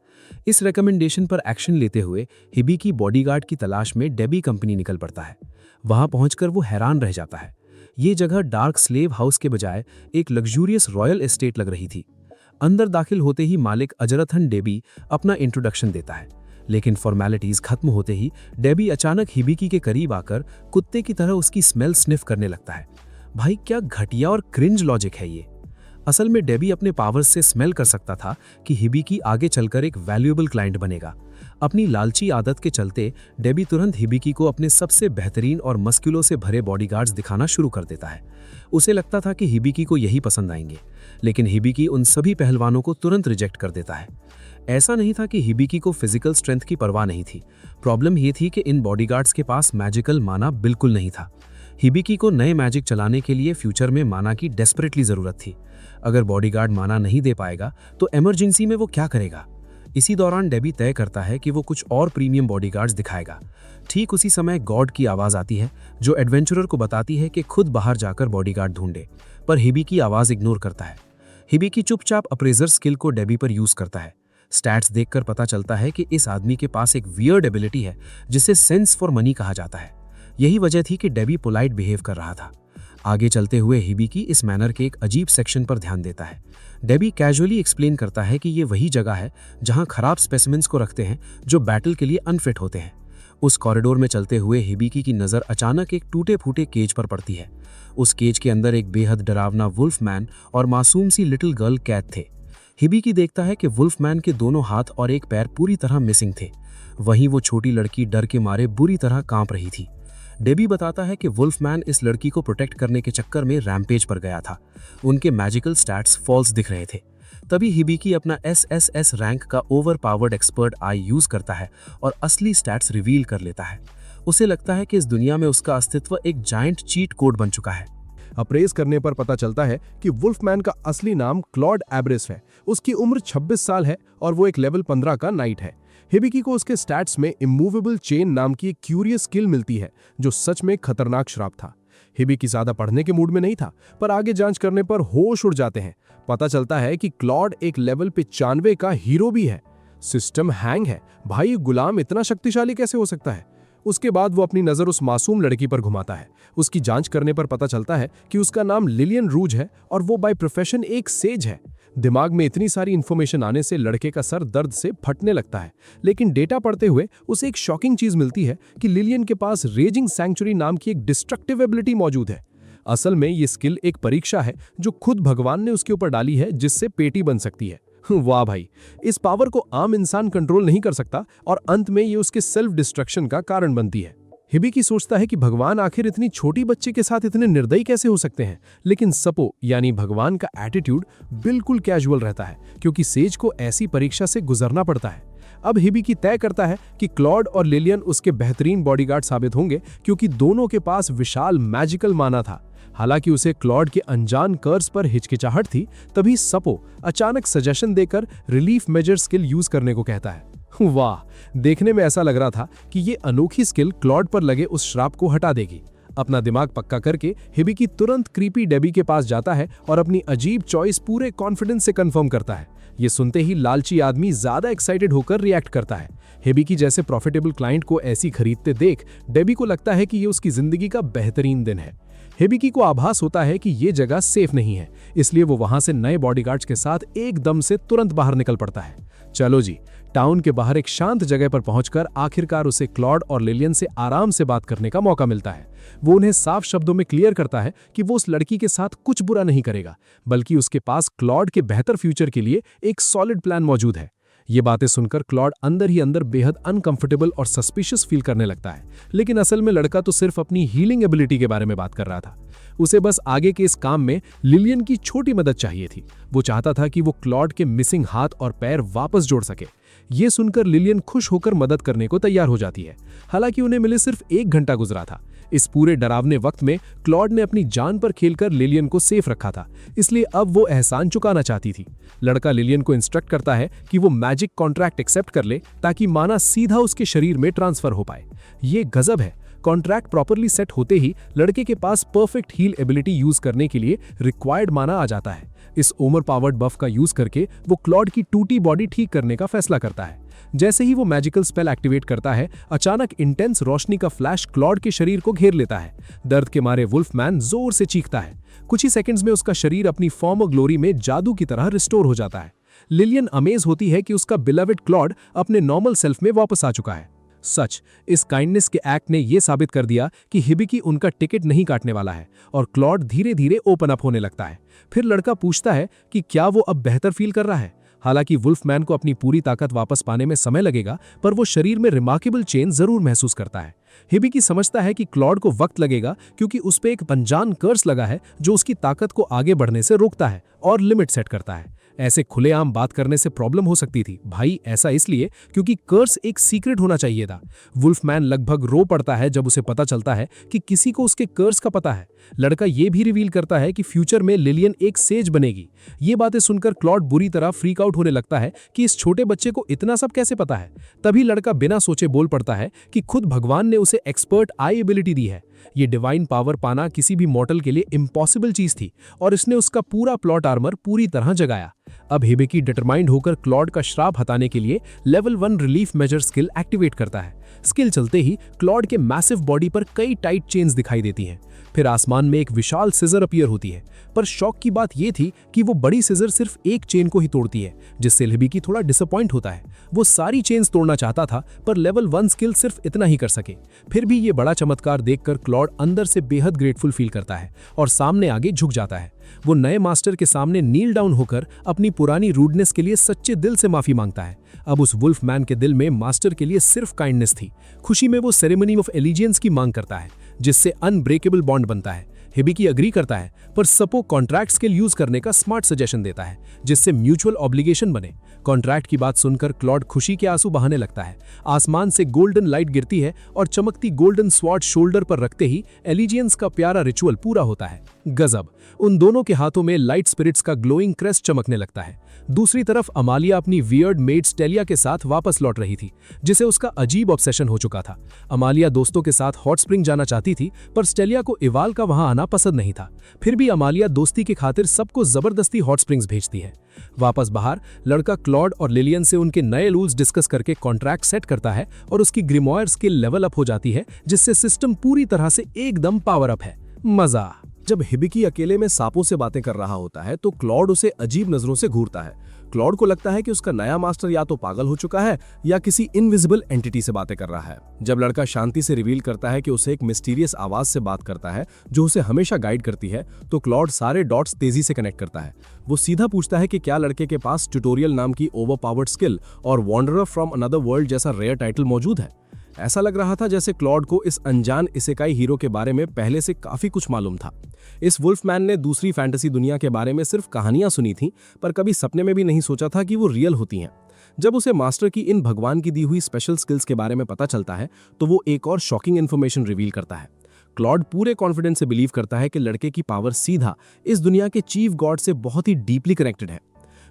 Speaker 3: इस रिकमेंडेशन पर एक्शन लेते हुए हिबिकी बॉडीगार्ड की तलाश में डेबी कंपनी निकल पड़ता है। वहां पहुंचकर वो हैरान रह जाता है। ये जगह डार्क स्लेव हाउस के बजाय एक लग्जूरियस रॉयल एस्टेट लग रही थी। अंदर दाखिल होते ही मालिक अजरथन डेबी अपना इंट्रोडक्शन देता है, लेकिन फॉर्मेलिटीज खत्म होते ही डेबी अचानक हिबिकी के करीब आकर कुत्ते की तरह उसकी स्मेल स्निफ करने लगता है। भाई, क्या घटिया और क्रिंज लॉजिक है ये। असल में डेबी अपने पावर्स से स्मेल कर सकता था कि हिबिकी आगे चलकर एक वैल्यूएबल क्लाइंट बनेगा। अपनी लालची आदत के चलते डेबी तुरंत हिबिकी को अपने सबसे बेहतरीन और मस्कुलों से भरे बॉडीगार्ड्स दिखाना शुरू कर देता है। उसे लगता था कि हिबिकी को यही पसंद आएंगे, लेकिन हिबिकी उन सभी पहलवानों को तुरंत रिजेक्ट कर देता है। ऐसा नहीं था कि हिबिकी को फिजिकल स्ट्रेंथ की परवाह नहीं थी। प्रॉब्लम ये थी कि इन बॉडीगार्ड्स के पास मैजिकल माना बिल्कुल नहीं था। हिबिकी को नए मैजिक चलाने के लिए फ्यूचर में माना की डेस्परेटली जरूरत थी। अगर बॉडीगार्ड माना नहीं दे पाएगा तो इमरजेंसी में वो क्या करेगा। इसी दौरान डेबी तय करता है कि वो कुछ और प्रीमियम बॉडीगार्ड्स दिखाएगा। ठीक उसी समय गॉड की आवाज आती है जो एडवेंचरर को बताती है कि खुद बाहर जाकर बॉडीगार्ड ढूंढे, पर हिबिकी आवाज इग्नोर करता है। हिबिकी चुपचाप अप्रेजर स्किल को डेबी पर यूज करता है। स्टैट्स देखकर पता चलता है कि इस आदमी के पास एक वियर्ड एबिलिटी है जिसे सेंस फॉर मनी कहा जाता है। यही वजह थी कि डेबी पोलाइट बिहेव कर रहा था। आगे चलते हुए हिबिकी इस मैनर के एक अजीब सेक्शन पर ध्यान देता है। डेबी कैजुअली एक्सप्लेन करता है कि ये वही जगह है जहां खराब स्पेसिमेंट्स को रखते हैं जो बैटल के लिए अनफिट होते हैं। उस कॉरिडोर में चलते हुए हिबिकी की नज़र अचानक एक टूटे फूटे केज पर पड़ती है। उस केज के अंदर एक बेहद डरावना वुल्फ मैन और मासूम सी लिटिल गर्ल कैद थे। हिबिकी देखता है कि वुल्फ मैन के दोनों हाथ और एक पैर पूरी तरह मिसिंग थे। वहीं वो छोटी लड़की डर के मारे बुरी तरह कांप रही थी। डेबी बताता है कि वुल्फ मैन इस लड़की को प्रोटेक्ट करने के चक्कर में रैम्पेज पर गया था। उनके मैजिकल स्टैट्स फॉल्स दिख रहे थे। तभी हिबिकी अपना SSS रैंक का ओवर पावर्ड एक्सपर्ट आई यूज करता है और असली स्टैट्स रिवील कर लेता है। उसे लगता है कि इस दुनिया में उसका अस्तित्व एक जायंट चीट कोड बन चुका है।
Speaker 2: अप्रेज करने पर पता चलता है कि वुल्फमैन का असली नाम क्लॉड एब्रिस है। उसकी उम्र 26 साल है और वो एक लेवल 15 का नाइट है। हिबिकी को उसके स्टैट्स में इमूवेबल चेन नाम की एक क्यूरियस स्किल मिलती है जो सच में खतरनाक श्राप था। हिबिकी ज्यादा पढ़ने के मूड में नहीं था, पर आगे जांच करने पर होश उड़ जाते हैं। पता चलता है कि क्लॉड एक लेवल 95 का हीरो भी है। सिस्टम हैंग है। भाई, गुलाम इतना शक्तिशाली कैसे हो सकता है? उसके बाद वो अपनी नज़र उस मासूम लड़की पर घुमाता है। उसकी जांच करने पर पता चलता है कि उसका नाम लिलियन रूज है और वो बाय प्रोफेशन एक सेज है। दिमाग में इतनी सारी इन्फॉर्मेशन आने से लड़के का सर दर्द से फटने लगता है, लेकिन डेटा पढ़ते हुए उसे एक शॉकिंग चीज मिलती है कि लिलियन के पास रेजिंग सैंक्चुरी नाम की एक डिस्ट्रक्टिव एबिलिटी मौजूद है। असल में ये स्किल एक परीक्षा है जो खुद भगवान ने उसके ऊपर डाली है, जिससे पेटी बन सकती है। वाह भाई, इस पावर को आम इंसान कंट्रोल नहीं कर सकता और अंत में ये उसके सेल्फ डिस्ट्रक्शन का कारण बनती है। हिबिकी सोचता है कि भगवान आखिर इतनी छोटी बच्चे के साथ इतने निर्दयी कैसे हो सकते हैं, लेकिन सपो यानी भगवान का एटीट्यूड बिल्कुल कैजुअल रहता है, क्योंकि सेज को ऐसी परीक्षा से गुजरना पड़ता है। अब हिबिकी तय करता है कि क्लॉड और लिलियन उसके बेहतरीन बॉडीगार्ड साबित होंगे, क्योंकि दोनों के पास विशाल मैजिकल माना था। हालांकि उसे क्लॉड के अनजान कर्ज पर हिचकिचाहट थी, तभी सपो अचानक सजेशन देकर रिलीफ मेजर स्किल यूज करने को कहता है। वाह, देखने में ऐसा लग रहा था कि ये अनोखी स्किल क्लॉड पर लगे उस श्राप को हटा देगी। अपना दिमाग पक्का करके हिबिकी तुरंत क्रीपी डेबी के पास जाता है और अपनी अजीब चॉइस पूरे कॉन्फिडेंस से कंफर्म करता है। ये सुनते ही लालची आदमी ज्यादा एक्साइटेड होकर रिएक्ट करता है। हिबिकी जैसे प्रॉफिटेबल क्लाइंट को ऐसी खरीदते देख डेबी को लगता है कि ये उसकी जिंदगी का बेहतरीन दिन है। हिबिकी को आभास होता है कि ये जगह सेफ नहीं है, इसलिए वो वहां से नए बॉडीगार्ड्स के साथ एकदम से तुरंत बाहर निकल पड़ता है। चलो जी, टाउन के बाहर एक शांत जगह पर पहुंचकर आखिरकार उसे क्लॉड और लिलियन से आराम से बात करने का मौका मिलता है। वो उन्हें साफ शब्दों में क्लियर करता है कि वो उस लड़की के साथ कुछ बुरा नहीं करेगा, बल्कि उसके पास क्लॉड के बेहतर फ्यूचर के लिए एक सॉलिड प्लान मौजूद है। ये बातें सुनकर क्लॉड अंदर ही अंदर बेहद अनकंफर्टेबल और सस्पिशियस फील करने लगता है, लेकिन असल में लड़का तो सिर्फ अपनी हीलिंग एबिलिटी के बारे में बात कर रहा था। उसे बस आगे के इस काम में लिलियन की छोटी मदद चाहिए थी। वो चाहता था कि वो क्लॉड के मिसिंग हाथ और पैर वापस जोड़ सके। ये सुनकर लिलियन खुश होकर मदद करने को तैयार हो जाती है। हालांकि उन्हें मिले सिर्फ 1 घंटा गुजरा था। इस पूरे डरावने वक्त में क्लॉड ने अपनी जान पर खेलकर लिलियन को सेफ रखा था, इसलिए अब वो एहसान चुकाना चाहती थी। लड़का लिलियन को इंस्ट्रक्ट करता है कि वो मैजिक कॉन्ट्रैक्ट एक्सेप्ट कर ले, ताकि माना सीधा उसके शरीर में ट्रांसफर हो पाए। ये गजब है। कॉन्ट्रैक्ट प्रॉपरली सेट होते ही लड़के के पास परफेक्ट हील एबिलिटी यूज करने के लिए रिक्वायर्ड माना आ जाता है। इस ओवर पावर्ड बफ का यूज करके वो क्लॉड की टूटी बॉडी ठीक करने का फैसला करता है। जैसे ही वो मैजिकल स्पेल एक्टिवेट करता है, अचानक इंटेंस रोशनी का फ्लैश क्लॉड के शरीर को घेर लेता है। दर्द के मारे वुल्फमैन जोर से चीखता है। कुछ ही सेकंड्स में उसका शरीर अपनी फॉर्मर ग्लोरी में जादू की तरह रिस्टोर हो जाता है। लिलियन अमेज होती है कि उसका बिलवेड क्लॉड अपने नॉर्मल सेल्फ में वापस आ चुका है। सच, इस काइंडनेस के एक्ट ने यह साबित कर दिया कि हिबिकी उनका टिकट नहीं काटने वाला है और क्लॉड धीरे धीरे ओपन अप होने लगता है। फिर लड़का पूछता है कि क्या वो अब बेहतर फील कर रहा है। हालांकि वुल्फमैन को अपनी पूरी ताकत वापस पाने में समय लगेगा, पर वो शरीर में रिमार्केबल चेंज जरूर महसूस करता है। हिबिकी समझता है कि क्लॉड को वक्त लगेगा, क्योंकि उस पे एक अनजान कर्स लगा है जो उसकी ताकत को आगे बढ़ने से रोकता है और लिमिट सेट करता है। ऐसे खुलेआम बात करने से प्रॉब्लम हो सकती थी भाई, ऐसा इसलिए क्योंकि कर्स एक सीक्रेट होना चाहिए था। वुल्फमैन लगभग रो पड़ता है जब उसे पता चलता है कि किसी को उसके कर्स का पता है। लड़का ये भी रिवील करता है कि फ्यूचर में लिलियन एक सेज बनेगी। ये बातें सुनकर क्लॉड बुरी तरह फ्रीक आउट होने लगता है कि इस छोटे बच्चे को इतना सब कैसे पता है। तभी लड़का बिना सोचे बोल पड़ता है कि खुद भगवान ने उसे एक्सपर्ट आई एबिलिटी दी है। ये डिवाइन पावर पाना किसी भी मॉर्टल के लिए इम्पॉसिबल चीज थी और इसने उसका पूरा प्लॉट आर्मर पूरी तरह जगाया। अब हिबिकी डिटरमाइंड होकर क्लॉड का श्राप हटाने के लिए level 1 relief major skill activate करता है। स्किल चलते ही क्लॉड के मैसिव बॉडी पर कई टाइट चेन्स दिखाई देती हैं। फिर आसमान में एक विशाल सिजर अपीयर होती है, पर शॉक की बात यह थी कि वो बड़ी सिजर सिर्फ एक चेन को ही तोड़ती है, जिससे हिबिकी थोड़ा डिसअपॉइंट होता है। वो सारी चेन्स तोड़ना चाहता था, पर लेवल 1 स्किल सिर्फ इतना ही कर सके। फिर भी ये बड़ा चमत्कार देखकर क्लॉड अंदर से बेहद ग्रेटफुल फील करता है और सामने आगे झुक जाता है। वो नए मास्टर के सामने नील डाउन होकर अपनी पुरानी रूडनेस के लिए सच्चे दिल से माफी मांगता है। अब उस वुल्फ मैन के दिल में मास्टर के लिए सिर्फ काइंडनेस थी। खुशी में वो सेरेमनी ऑफ एलिजियंस की मांग करता है, जिससे अनब्रेकेबल बॉन्ड बनता है। हिबिकी अग्री करता है, पर सपो कॉन्ट्रैक्ट स्किल यूज करने का स्मार्ट सजेशन देता है, जिससे म्यूचुअल ऑब्लिगेशन बने। कॉन्ट्रैक्ट की बात सुनकर क्लॉड खुशी के आंसू बहाने लगता है। आसमान से गोल्डन लाइट गिरती है और चमकती गोल्डन स्वॉर्ड शोल्डर पर रखते ही एलिजियंस का प्यारा रिचुअल पूरा होता है। गजब, उन दोनों के हाथों में लाइट स्पिरिट्स का ग्लोइंग क्रेस्ट चमकने लगता है। दूसरी तरफ अमालिया अपनी वियर्ड मेड स्टेलिया के साथ वापस लौट रही थी, जिसे उसका अजीब ऑब्सेशन हो चुका था। अमालिया दोस्तों के साथ हॉट स्प्रिंग जाना चाहती थी, पर स्टेलिया को इवाल का वहां आना पसंद नहीं था। फिर भी अमालिया दोस्ती की खातिर सबको जबरदस्ती हॉट स्प्रिंग्स भेजती है।
Speaker 3: वापस बाहर लड़का क्लॉड और लिलियन से उनके नए रूल्स डिस्कस करके कॉन्ट्रैक्ट सेट करता है और उसकी ग्रिमॉयर स्किल लेवल अप हो जाती है, जिससे सिस्टम पूरी तरह से एकदम पावर अप है। मजा।
Speaker 1: जब हिबिकी अकेले में सांपों से बातें कर रहा होता है तो क्लॉड उसे अजीब नजरों से घूरता है। क्लॉड को लगता है कि उसका नया मास्टर या तो पागल हो चुका है या किसी इनविजिबल एंटिटी से बातें कर रहा है। जब लड़का शांति से रिवील करता है कि उसे एक मिस्टीरियस आवाज से बात करता है जो उसे हमेशा गाइड करती है, तो क्लॉड सारे डॉट्स तेजी से कनेक्ट करता है। वो सीधा पूछता है कि क्या लड़के के पास ट्यूटोरियल नाम की ओवरपावर्ड स्किल और वॉन्डरर फ्रॉम अनदर वर्ल्ड जैसा रेयर टाइटल मौजूद है। ऐसा लग रहा था जैसे क्लॉड को इस अनजान इसेकाई हीरो के बारे में पहले से काफी कुछ मालूम था। इस वुल्फमैन ने दूसरी फैंटेसी दुनिया के बारे में सिर्फ कहानियां सुनी थीं, पर कभी सपने में भी नहीं सोचा था कि वो रियल होती हैं। जब उसे मास्टर की इन भगवान की दी हुई स्पेशल स्किल्स के बारे में पता चलता है तो वो एक और शॉकिंग इन्फॉर्मेशन रिवील करता है। क्लॉड पूरे कॉन्फिडेंस से बिलीव करता है कि लड़के की पावर सीधा इस दुनिया के चीफ गॉड से बहुत ही डीपली कनेक्टेड है।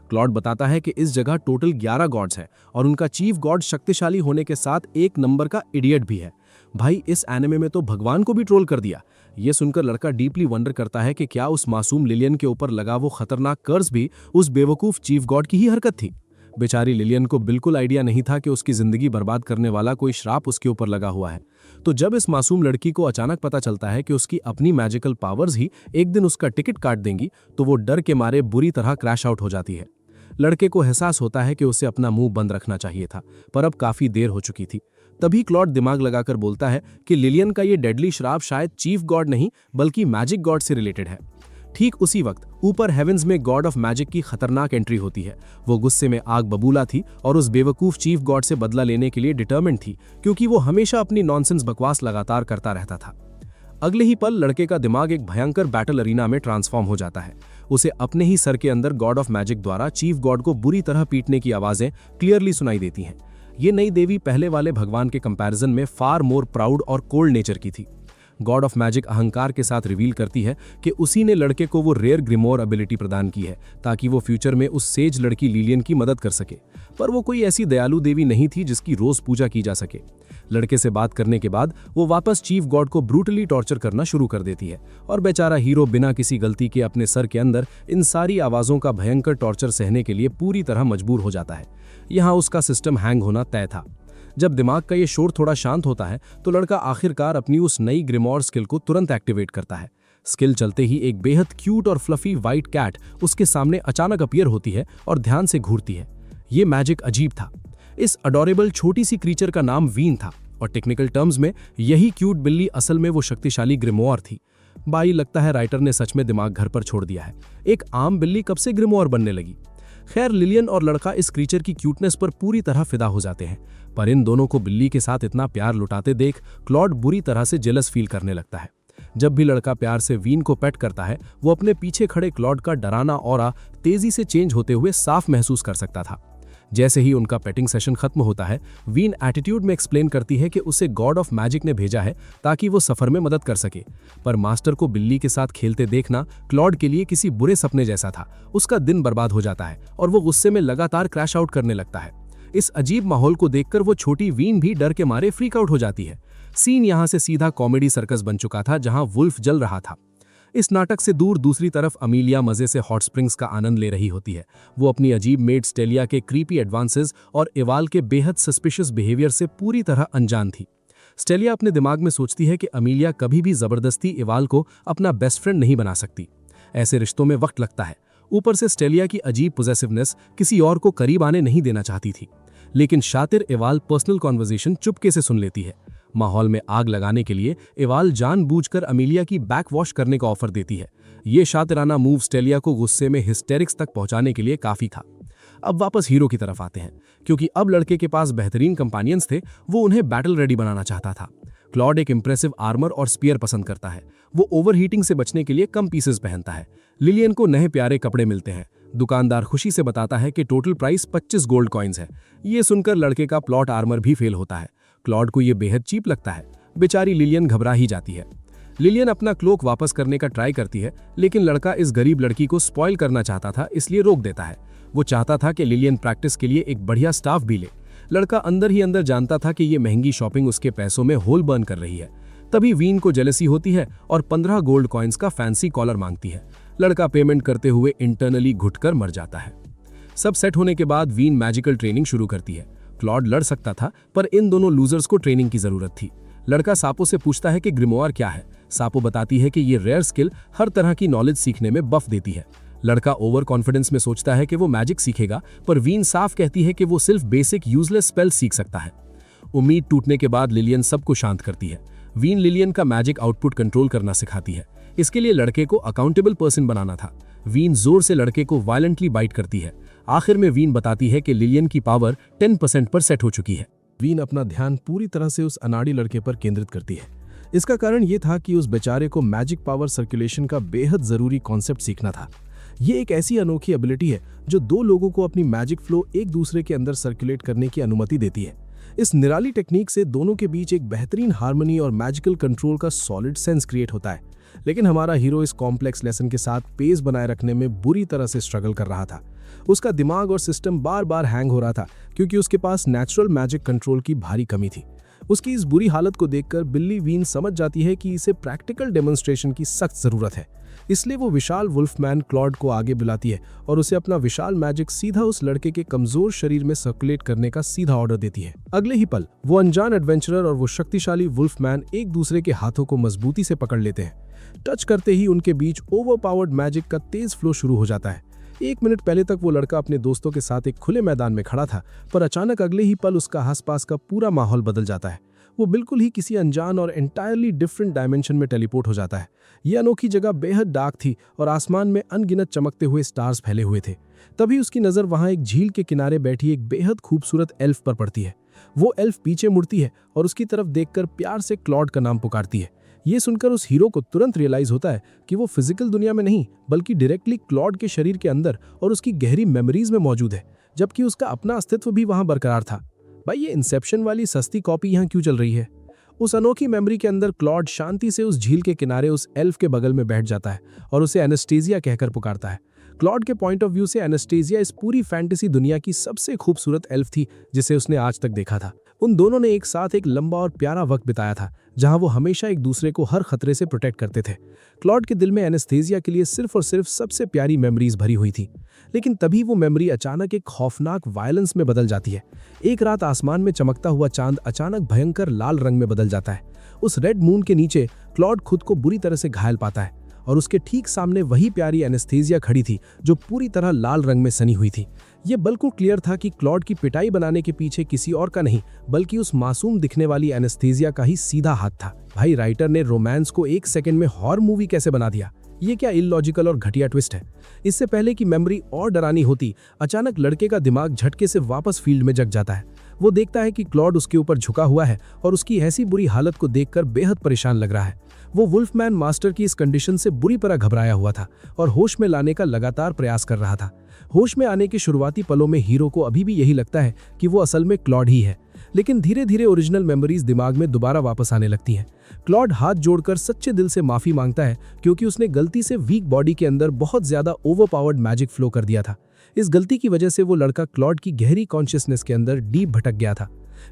Speaker 1: क्लॉड बताता है कि इस जगह टोटल 11 गॉड्स हैं और उनका चीफ गॉड शक्तिशाली होने के साथ एक नंबर का इडियट भी है। भाई, इस एनिमे में तो भगवान को भी ट्रोल कर दिया। ये सुनकर लड़का डीपली वंडर करता है कि क्या उस मासूम लिलियन के ऊपर लगा वो खतरनाक कर्ज भी उस बेवकूफ चीफ गॉड की ही हरकत थी। बेचारी लिलियन को बिल्कुल आइडिया नहीं था कि उसकी जिंदगी बर्बाद करने वाला कोई श्राप उसके ऊपर लगा हुआ है। तो जब इस मासूम लड़की को अचानक पता चलता है कि उसकी अपनी मैजिकल पावर्स ही एक दिन उसका टिकट काट देंगी, तो वो डर के मारे बुरी तरह क्रैश आउट हो जाती है। लड़के को एहसास होता है कि उसे अपना मुंह बंद रखना चाहिए था, पर अब काफी देर हो चुकी थी। तभी क्लॉड दिमाग लगाकर बोलता है कि लिलियन का ये डेडली श्राप शायद चीफ गॉड नहीं बल्कि मैजिक गॉड से रिलेटेड है। ठीक उसी वक्त ऊपर हेवेंस में गॉड ऑफ मैजिक की खतरनाक एंट्री होती है। वो गुस्से में आग बबूला थी और उस बेवकूफ चीफ गॉड से बदला लेने के लिए डिटर्मिन्ड थी, क्योंकि वो हमेशा अपनी नॉनसेंस बकवास लगातार करता रहता था। अगले ही पल लड़के का दिमाग एक भयंकर बैटल अरीना में ट्रांसफॉर्म हो जाता है। उसे अपने ही सर के अंदर गॉड ऑफ मैजिक द्वारा चीफ गॉड को बुरी तरह पीटने की आवाजें क्लियरली सुनाई देती हैं। ये नई देवी पहले वाले भगवान के कंपैरिजन में फार मोर प्राउड और कोल्ड नेचर की थी। गॉड ऑफ मैजिक अहंकार के साथ रिवील करती है कि उसी ने लड़के को वो रेयर ग्रिमोर एबिलिटी प्रदान की है ताकि वो फ्यूचर में उस सेज लड़की लिलियन की मदद कर सके। पर वो कोई ऐसी दयालु देवी नहीं थी जिसकी रोज पूजा की जा सके। लड़के से बात करने के बाद वो वापस चीफ गॉड को ब्रूटली टॉर्चर करना शुरू कर देती है और बेचारा हीरो बिना किसी गलती के अपने सर के अंदर इन सारी आवाजों का भयंकर टॉर्चर सहने के लिए पूरी तरह मजबूर हो जाता है। यहाँ उसका सिस्टम हैंग होना तय था। जब दिमाग का ये शोर थोड़ा शांत होता है तो लड़का आखिरकार अपनी उस नई ग्रिमोर स्किल को तुरंत एक्टिवेट करता है। स्किल चलते ही एक बेहद क्यूट और फ्लफी व्हाइट कैट उसके सामने अचानक अपीयर होती है और ध्यान से घूरती है। ये मैजिक अजीब था। इस अडोरेबल छोटी सी क्रीचर का नाम वीन था और टेक्निकल टर्म्स में यही क्यूट बिल्ली असल में वो शक्तिशाली ग्रिमोर थी। भाई, लगता है राइटर ने सच में दिमाग घर पर छोड़ दिया है। एक आम बिल्ली कब से ग्रिमोर बनने लगी? खैर, लिलियन और लड़का इस क्रीचर की क्यूटनेस पर पूरी तरह फिदा हो जाते हैं, पर इन दोनों को बिल्ली के साथ इतना प्यार लुटाते देख क्लॉड बुरी तरह से जेलस फील करने लगता है। जब भी लड़का प्यार से वीन को पेट करता है, वो अपने पीछे खड़े क्लॉड का डराना ऑरा तेजी से चेंज होते हुए साफ महसूस कर सकता था। जैसे ही उनका पेटिंग सेशन खत्म होता है, वीन एटीट्यूड में एक्सप्लेन करती है कि उसे गॉड ऑफ मैजिक ने भेजा है ताकि वो सफर में मदद कर सके। पर मास्टर को बिल्ली के साथ खेलते देखना क्लॉड के लिए किसी बुरे सपने जैसा था। उसका दिन बर्बाद हो जाता है और वो गुस्से में लगातार क्रैश आउट करने लगता है। इस अजीब माहौल को देखकर वो छोटी वीन भी डर के मारे फ्रीक आउट हो जाती है। सीन यहाँ से सीधा कॉमेडी सर्कस बन चुका था जहाँ वुल्फ जल रहा था। इस नाटक से दूर दूसरी तरफ अमीलिया मजे से हॉट स्प्रिंग्स का आनंद ले रही होती है। वो अपनी अजीब मेड स्टेलिया के क्रीपी एडवांसेस और इवाल के बेहद सस्पिशियस बिहेवियर से पूरी तरह अनजान थी। स्टेलिया अपने दिमाग में सोचती है कि अमीलिया कभी भी जबरदस्ती इवाल को अपना बेस्ट फ्रेंड नहीं बना सकती। ऐसे रिश्तों में वक्त लगता है। ऊपर से स्टेलिया की अजीब पोजेसिवनेस किसी और को करीब आने नहीं देना चाहती थी, लेकिन शातिर इवाल पर्सनल कॉन्वर्सेशन चुपके से सुन लेती है। माहौल में आग लगाने के लिए इवाल जानबूझकर अमीलिया की बैक वॉश करने का ऑफर देती है। ये शातिराना मूव स्टेलिया को गुस्से में हिस्टेरिक्स तक पहुंचाने के लिए काफी था। अब वापस हीरो की तरफ आते हैं, क्योंकि अब लड़के के पास बेहतरीन कंपेनियंस थे। वो उन्हें बैटल रेडी बनाना चाहता था। क्लॉड एक इंप्रेसिव आर्मर और स्पीयर पसंद करता है। वो ओवरहीटिंग से बचने के लिए कम पीसेस पहनता है। लिलियन को नए प्यारे कपड़े मिलते हैं। दुकानदार खुशी से बताता है कि टोटल प्राइस 25 गोल्ड कॉइन्स है। ये सुनकर लड़के का प्लॉट आर्मर भी फेल होता है। क्लॉड को यह बेहद चीप लगता है। बेचारी लिलियन घबरा ही जाती है। लिलियन अपना क्लोक वापस करने का ट्राई करती है, लेकिन लड़का इस गरीब लड़की को स्पॉइल करना चाहता था, इसलिए रोक देता है। वो चाहता था कि लिलियन प्रैक्टिस के लिए एक बढ़िया स्टाफ भी ले। लड़का अंदर ही अंदर जानता था कि ये महंगी शॉपिंग उसके पैसों में होल बर्न कर रही है। तभी वीन को जेलसी होती है और 15 गोल्ड कॉइन्स का फैंसी कॉलर मांगती है। लड़का पेमेंट करते हुए इंटरनली घुटकर मर जाता है।
Speaker 3: सब सेट होने के बाद वीन मैजिकल ट्रेनिंग शुरू करती है। क्लॉड लड़ सकता था, पर इन दोनों लूजर्स को ट्रेनिंग की जरूरत थी। लड़का सापो से पूछता है कि ग्रिमोयर क्या है। सापो बताती है कि ये रेयर स्किल हर तरह की नॉलेज सीखने में बफ देती है। लड़का ओवर कॉन्फिडेंस में सोचता है कि वो मैजिक सीखेगा, पर वीन साफ कहती है कि वो सिर्फ बेसिक यूजलेस स्पेल सीख सकता है। उम्मीद टूटने के बाद लिलियन सबको शांत करती है। वीन लिलियन का मैजिक आउटपुट कंट्रोल करना सिखाती है। इसके लिए लड़के को अकाउंटेबल पर्सन बनाना था। वीन जोर से लड़के को वायलेंटली बाइट करती है। आखिर में वीन बताती है कि लिलियन की पावर 10% पर सेट हो चुकी है।
Speaker 2: वीन अपना ध्यान पूरी तरह से उस अनाड़ी लड़के पर केंद्रित करती है। इसका कारण ये था कि उस बेचारे को मैजिक पावर सर्कुलेशन का बेहद जरूरी कॉन्सेप्ट सीखना था। ये एक ऐसी अनोखी एबिलिटी है जो दो लोगों को अपनी मैजिक फ्लो एक दूसरे के अंदर सर्कुलेट करने की अनुमति देती है। इस निराली टेक्निक से दोनों के बीच एक बेहतरीन हार्मनी और मैजिकल कंट्रोल का सॉलिड सेंस क्रिएट होता है। लेकिन हमारा हीरो इस कॉम्प्लेक्स लेसन के साथ पेस बनाए रखने में बुरी तरह से स्ट्रगल कर रहा था। उसका दिमाग और सिस्टम बार बार हैंग हो रहा था क्योंकि उसके पास नेचुरल मैजिक कंट्रोल की भारी कमी थी। उसकी इस बुरी हालत को देखकर बिल्ली वीन समझ जाती है कि इसे प्रैक्टिकल डेमोन्स्ट्रेशन की सख्त जरूरत है। इसलिए वो विशाल वुल्फमैन क्लॉड को आगे बुलाती है और उसे अपना विशाल मैजिक सीधा उस लड़के के कमजोर शरीर में सर्कुलेट करने का सीधा ऑर्डर देती है। अगले ही पल वो अनजान एडवेंचरर और वो शक्तिशाली वुल्फमैन एक दूसरे के हाथों को मजबूती से पकड़ लेते हैं। टच करते ही उनके बीच ओवरपावर्ड मैजिक का तेज फ्लो शुरू हो जाता है। 1 मिनट पहले तक वो लड़का अपने दोस्तों के साथ एक खुले मैदान में खड़ा था, पर अचानक अगले ही पल उसका आसपास का पूरा माहौल बदल जाता है। वो बिल्कुल ही किसी अनजान और एंटायरली डिफरेंट डायमेंशन में टेलीपोर्ट हो जाता है। ये अनोखी जगह बेहद डार्क थी और आसमान में अनगिनत चमकते हुए स्टार्स फैले हुए थे। तभी उसकी नज़र वहां एक झील के किनारे बैठी एक बेहद खूबसूरत एल्फ पर पड़ती है। वो एल्फ पीछे मुड़ती है और उसकी तरफ देखकर प्यार से क्लॉड का नाम पुकारती है। ये सुनकर उस हीरो को तुरंत रियलाइज होता है कि वो फिजिकल दुनिया में नहीं बल्कि डायरेक्टली क्लॉड के शरीर के अंदर और उसकी गहरी मेमोरीज में मौजूद है, जबकि उसका अपना अस्तित्व भी वहां बरकरार था। भाई, ये इंसेप्शन वाली सस्ती कॉपी यहाँ क्यों चल रही है? उस अनोखी मेमोरी के अंदर क्लॉड शांति से उस झील के किनारे उस एल्फ के बगल में बैठ जाता है और उसे एनास्टेसिया कहकर पुकारता है। क्लॉड के पॉइंट ऑफ व्यू से एनास्टेसिया इस पूरी फैंटेसी दुनिया की सबसे खूबसूरत एल्फ थी जिसे उसने आज तक देखा था। उन दोनों ने एक साथ एक लंबा और प्यारा वक्त बिताया था जहां वो हमेशा एक दूसरे को हर खतरे से प्रोटेक्ट करते थे। क्लॉड के दिल में एनास्टेसिया के लिए सिर्फ और सिर्फ सबसे प्यारी मेमोरीज भरी हुई थी। लेकिन तभी वो मेमोरी अचानक एक खौफनाक वायलेंस में बदल जाती है। एक रात आसमान में चमकता हुआ चांद अचानक भयंकर लाल रंग में बदल जाता है। उस रेड मून के नीचे क्लॉड खुद को बुरी तरह से घायल पाता है और उसके ठीक सामने वही प्यारी एनास्टेसिया खड़ी थी जो पूरी तरह लाल रंग में सनी हुई थी। ये बिल्कुल क्लियर था कि क्लॉड की पिटाई बनाने के पीछे किसी और का नहीं बल्कि उस मासूम दिखने वाली एनास्टेसिया का ही सीधा हाथ था। भाई, राइटर ने रोमांस को 1 सेकंड में हॉरर मूवी कैसे बना दिया? ये क्या इलॉजिकल और घटिया ट्विस्ट है। इससे पहले कि मेमोरी और डरानी होती, अचानक लड़के का दिमाग झटके से वापस फील्ड में जग जाता है। वो देखता है कि क्लॉड उसके ऊपर झुका हुआ है और उसकी ऐसी बुरी हालत को देखकर बेहद परेशान लग रहा है। वो वुल्फमैन मास्टर की इस कंडीशन से बुरी तरह घबराया हुआ था और होश में लाने का लगातार प्रयास कर रहा था। होश में आने के शुरुआती पलों में हीरो को अभी भी यही लगता है कि वो असल में क्लॉड ही है, लेकिन धीरे धीरे ओरिजिनल मेमोरीज दिमाग में दोबारा वापस आने लगती हैं। क्लॉड हाथ जोड़कर सच्चे दिल से माफी मांगता है क्योंकि उसने गलती से वीक बॉडी के अंदर बहुत ज्यादा ओवरपावर्ड मैजिक फ्लो कर दिया था। इस गलती की वजह से वो लड़का क्लॉड की गहरी कॉन्शियसनेस के अंदर डीप भटक गया था।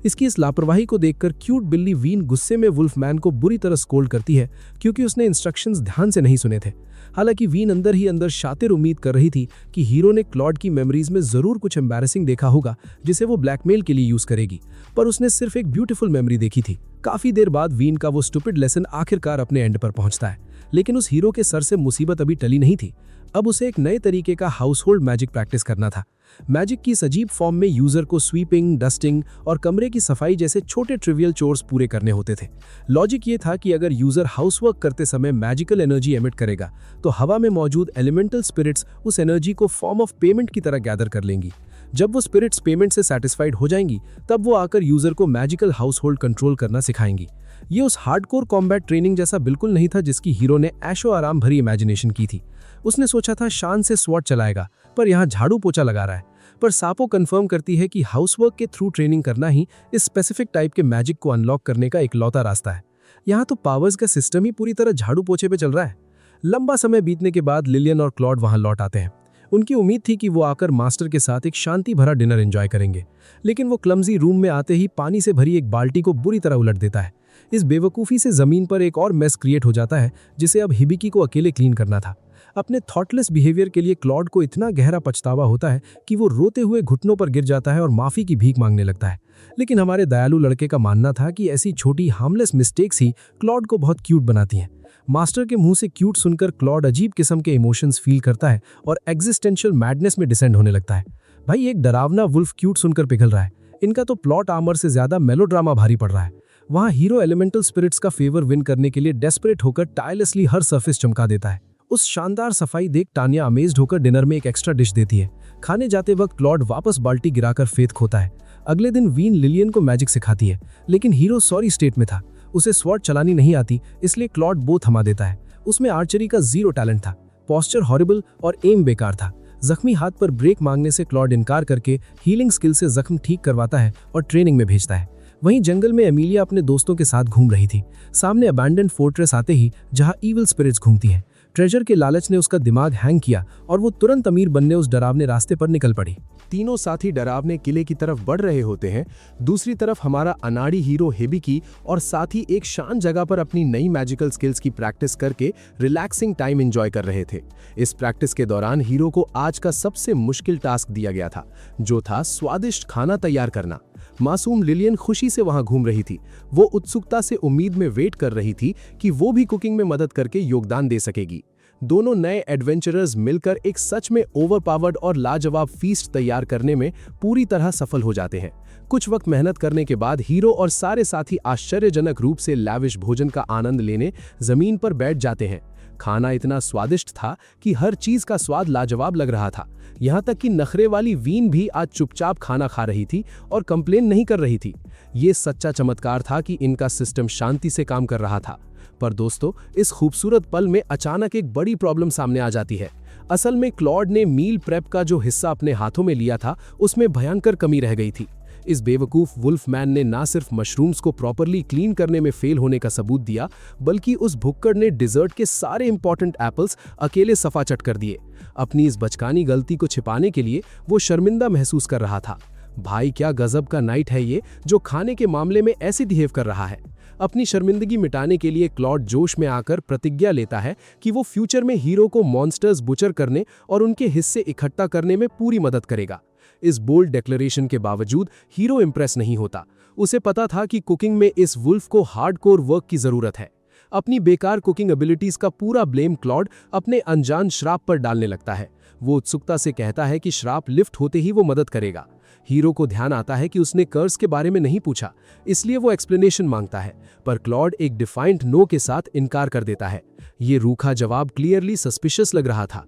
Speaker 2: इसकी इस लापरवाही को देखकर क्यूट बिल्ली वीन गुस्से में वुल्फमैन को बुरी तरह स्कोल्ड करती है क्योंकि उसने इंस्ट्रक्शंस ध्यान से नहीं सुने थे। हालांकि वीन अंदर ही अंदर शातिर उम्मीद कर रही थी कि हीरो ने क्लॉड की मेमोरीज में जरूर कुछ एम्बैरेसिंग देखा होगा जिसे वो ब्लैकमेल के लिए यूज करेगी, पर उसने सिर्फ एक ब्यूटीफुल मेमोरी देखी थी। काफी देर बाद वीन का वो स्टूपिड लेसन आखिरकार अपने एंड पर पहुंचता है, लेकिन उस हीरो के सर से मुसीबत अभी टली नहीं थी। अब उसे एक नए तरीके का हाउसहोल्ड मैजिक प्रैक्टिस करना था। मैजिक की सजीव फॉर्म में यूजर को स्वीपिंग, डस्टिंग और कमरे की सफाई जैसे छोटे ट्रिवियल चोर्स पूरे करने होते थे। लॉजिक ये था कि अगर यूजर हाउसवर्क करते समय मैजिकल एनर्जी एमिट करेगा तो हवा में मौजूद एलिमेंटल स्पिरिट्स उस एनर्जी को फॉर्म ऑफ पेमेंट की तरह गैदर कर लेंगी। जब वो स्पिरिट्स पेमेंट से सेटिस्फाइड हो जाएंगी तब वो आकर यूजर को मैजिकल हाउसहोल्ड कंट्रोल करना सिखाएंगी। ये उस हार्डकोर कॉम्बैट ट्रेनिंग जैसा बिल्कुल नहीं था जिसकी हीरो ने ऐशो आराम भरी इमेजिनेशन की थी। उसने सोचा था शान से स्वॉट चलाएगा, पर यहाँ झाड़ू पोछा लगा रहा है। पर सापो कंफर्म करती है कि हाउसवर्क के थ्रू ट्रेनिंग करना ही इस स्पेसिफिक टाइप के मैजिक को अनलॉक करने का इकलौता रास्ता है। यहाँ तो पावर्स का सिस्टम ही पूरी तरह झाड़ू पोछे पे चल रहा है। लंबा समय बीतने के बाद लिलियन और क्लॉड वहां लौट आते हैं। उनकी उम्मीद थी कि वो आकर मास्टर के साथ एक शांति भरा डिनर एंजॉय करेंगे, लेकिन वो क्लमजी रूम में आते ही पानी से भरी एक बाल्टी को बुरी तरह उलट देता है। इस बेवकूफ़ी से जमीन पर एक और मेस क्रिएट हो जाता है जिसे अब हिबिकी को अकेले क्लीन करना था। अपने थॉटलेस बिहेवियर के लिए क्लॉड को इतना गहरा पछतावा होता है कि वो रोते हुए घुटनों पर गिर जाता है और माफी की भीख मांगने लगता है। लेकिन हमारे दयालु लड़के का मानना था कि ऐसी छोटी हार्मलेस मिस्टेक्स ही क्लॉड को बहुत क्यूट बनाती हैं। मास्टर के मुंह से क्यूट सुनकर क्लॉड अजीब किस्म के इमोशंस फील करता है और एग्जिस्टेंशियल मैडनेस में डिसेंड होने लगता है। भाई, एक डरावना वुल्फ क्यूट सुनकर पिघल रहा है। इनका तो प्लॉट आर्मर से ज्यादा मेलोड्रामा भारी पड़ रहा है। वहाँ हीरो एलिमेंटल स्पिरिट्स का फेवर विन करने के लिए डेस्परेट होकर टायरलेसली हर सरफेस चमका देता है। उस शानदार सफाई देख टानिया अमेज्ड होकर डिनर में एक एक्स्ट्रा डिश देती है। खाने जाते वक्त क्लॉड वापस बाल्टी गिराकर फेथ खोता है। अगले दिन वीन लिलियन को मैजिक सिखाती है, लेकिन हीरो सॉरी स्टेट में था। उसे स्वॉर्ड चलानी नहीं आती, इसलिए क्लॉड बो थमा देता है। उसमें आर्चरी का जीरो टैलेंट था, पॉस्चर हॉरिबल और एम बेकार था। जख्मी हाथ पर ब्रेक मांगने से क्लॉड इनकार करके हीलिंग स्किल से जख्म ठीक करवाता है और ट्रेनिंग में भेजता है। वहीं जंगल में एमिलिया अपने दोस्तों के साथ घूम रही थी। सामने अबैंडन फोर्ट्रेस आते ही जहां इविल स्पिरिट्स घूमती हैं। ट्रेजर के लालच ने उसका दिमाग हैंग किया और वो तुरंत अमीर बनने उस डरावने रास्ते पर निकल पड़ी।
Speaker 1: तीनों साथी डरावने किले की तरफ बढ़ रहे होते हैं। दूसरी तरफ हमारा अनाड़ी हीरो हिबिकी और साथी एक शांत जगह पर अपनी नई मैजिकल स्किल्स की प्रैक्टिस करके रिलैक्सिंग टाइम एंजॉय कर रहे थे। इस प्रैक्टिस के दौरान हीरो को आज का सबसे मुश्किल टास्क दिया गया था, जो था स्वादिष्ट खाना तैयार करना। मासूम लिलियन खुशी से वहां घूम रही थी। वो उत्सुकता से उम्मीद में वेट कर रही थी कि वो भी कुकिंग में मदद करके योगदान दे सकेगी। दोनों नए एडवेंचरर्स मिलकर एक सच में ओवरपावर्ड और लाजवाब फीस्ट तैयार करने में पूरी तरह सफल हो जाते हैं। कुछ वक्त मेहनत करने के बाद हीरो और सारे साथी आश्चर्यजनक रूप से लैविश भोजन का आनंद लेने जमीन पर बैठ जाते हैं। खाना इतना स्वादिष्ट था कि हर चीज का स्वाद लाजवाब लग रहा था। यहाँ तक कि नखरे वाली वीन भी आज चुपचाप खाना खा रही थी और कंप्लेन नहीं कर रही थी। ये सच्चा चमत्कार था कि इनका सिस्टम शांति से काम कर रहा था। पर दोस्तों, इस खूबसूरत पल में अचानक एक बड़ी प्रॉब्लम सामने आ जाती है। असल में क्लॉड ने मील प्रेप का जो हिस्सा अपने हाथों में लिया था, उसमें भयंकर कमी रह गई थी। इस बेवकूफ वुल्फ मैन ने ना सिर्फ मशरूम्स को प्रॉपरली क्लीन करने में फेल होने का सबूत दिया, बल्कि उस भुक्कड़ ने डिजर्ट के सारे इंपॉर्टेंट एप्पल्स अकेले सफाचट कर दिए। अपनी इस बचकानी गलती को छिपाने के लिए वो शर्मिंदा महसूस कर रहा था। भाई, क्या गजब का नाइट है ये, जो खाने के मामले में ऐसे बिहेव कर रहा है। अपनी शर्मिंदगी मिटाने के लिए क्लॉड जोश में आकर प्रतिज्ञा लेता है कि वो फ्यूचर में हीरो को मॉन्स्टर्स बुचर करने और उनके हिस्से इकट्ठा करने में पूरी मदद करेगा। इस बोल्ड डिक्लेरेशन के बावजूद हीरो इंप्रेस नहीं होता। उसे पता था कि कुकिंग में इस वुल्फ को हार्डकोर वर्क की जरूरत है। अपनी बेकार कुकिंग एबिलिटीज का पूरा ब्लेम क्लॉड अपने अनजान श्राप पर डालने लगता है। वो उत्सुकता से कहता है कि श्राप लिफ्ट होते ही वो मदद करेगा। हीरो को ध्यान आता है कि उसने कर्स के बारे में नहीं पूछा, इसलिए वो एक्सप्लेनेशन मांगता है, पर क्लॉड एक डिफाइंट नो के साथ इनकार कर देता है। ये रूखा जवाब क्लियरली सस्पिशियस लग रहा था।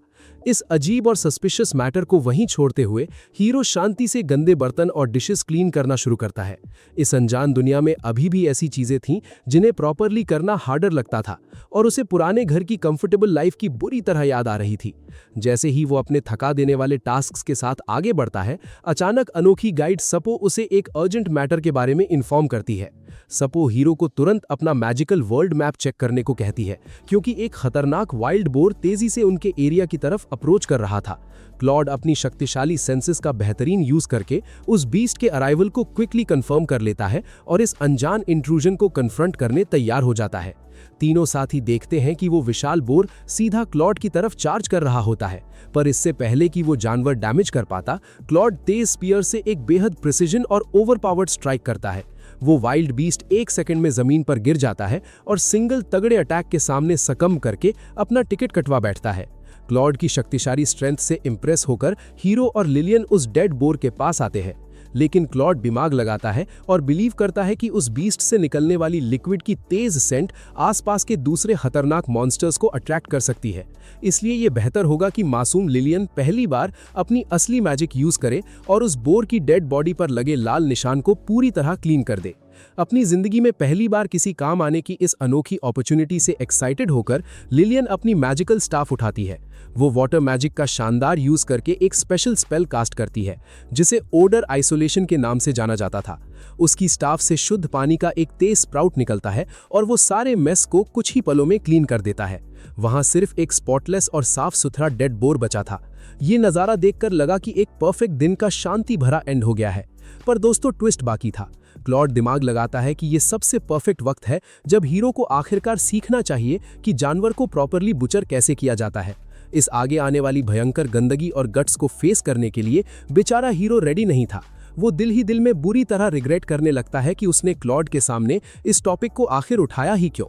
Speaker 1: इस अजीब और सस्पिशियस मैटर को वहीं छोड़ते हुए हीरो शांति से गंदे बर्तन और डिशेस क्लीन करना शुरू करता है। इस अनजान दुनिया में अभी भी ऐसी चीजें थीं जिन्हें प्रॉपरली करना हार्डर लगता था और उसे पुराने घर की कंफर्टेबल लाइफ की बुरी तरह याद आ रही थी। जैसे ही वो अपने थका देने वाले टास्क्स के साथ आगे बढ़ता है, अचानक अनोखी गाइड सपो उसे एक अर्जेंट मैटर के बारे में इन्फॉर्म करती है। सपो हीरो को तुरंत अपना मैजिकल वर्ल्ड मैप चेक करने को कहती है, क्योंकि एक खतरनाक वाइल्ड बोर तेजी से उनके एरिया की तरफ अप्रोच कर रहा था। क्लॉड अपनी शक्तिशाली सेंसेस का बेहतरीन यूज करके उस बीस्ट के अराइवल को क्विकली कंफर्म कर लेता है और इस अनजान इंट्रूजन को कन्फ्रंट करने तैयार हो जाता है। तीनों साथी देखते हैं कि वो विशाल बोर सीधा क्लॉड की तरफ चार्ज कर रहा होता है, पर इससे पहले कि वो जानवर डैमेज कर पाता, क्लॉड तेज स्पीयर से एक बेहद प्रिसिजन और ओवरपावर्ड स्ट्राइक करता है। वो वाइल्ड बीस्ट 1 सेकंड में जमीन पर गिर जाता है और सिंगल तगड़े अटैक के सामने सकम करके अपना टिकट कटवा बैठता है। क्लॉड की शक्तिशाली स्ट्रेंथ से इंप्रेस होकर हीरो और लिलियन उस डेड बोर के पास आते हैं, लेकिन क्लॉड दिमाग लगाता है और बिलीव करता है कि उस बीस्ट से निकलने वाली लिक्विड की तेज सेंट आसपास के दूसरे खतरनाक मॉन्स्टर्स को अट्रैक्ट कर सकती है। इसलिए यह बेहतर होगा कि मासूम लिलियन पहली बार अपनी असली मैजिक यूज करे और उस बोर की डेड बॉडी पर लगे लाल निशान को पूरी तरह क्लीन कर दे। अपनी जिंदगी में पहली बार किसी काम आने की इस अनोखी अपॉर्चुनिटी से एक्साइटेड होकर लिलियन अपनी मैजिकल स्टाफ उठाती है। वो वाटर मैजिक का शानदार यूज करके एक स्पेशल स्पेल कास्ट करती है, जिसे ओडर आइसोलेशन के नाम से जाना जाता था। उसकी स्टाफ से शुद्ध पानी का एक तेज स्प्राउट निकलता है और वो सारे मेस को कुछ ही पलों में क्लीन कर देता है। वहां सिर्फ एक स्पॉटलेस और साफ सुथरा डेड बोर बचा था। ये नजारा देखकर लगा कि एक परफेक्ट दिन का शांति भरा एंड हो गया है। पर दोस्तों, ट्विस्ट बाकी था। क्लॉड दिमाग लगाता है कि ये सबसे परफेक्ट वक्त है जब हीरो को आखिरकार सीखना चाहिए कि जानवर को प्रॉपरली बुचर कैसे किया जाता है। इस आगे आने वाली भयंकर गंदगी और गट्स को फेस करने के लिए बेचारा हीरो रेडी नहीं था। वो दिल ही दिल में बुरी तरह रिग्रेट करने लगता है कि उसने क्लॉड के सामने इस टॉपिक को आखिर उठाया ही क्यों।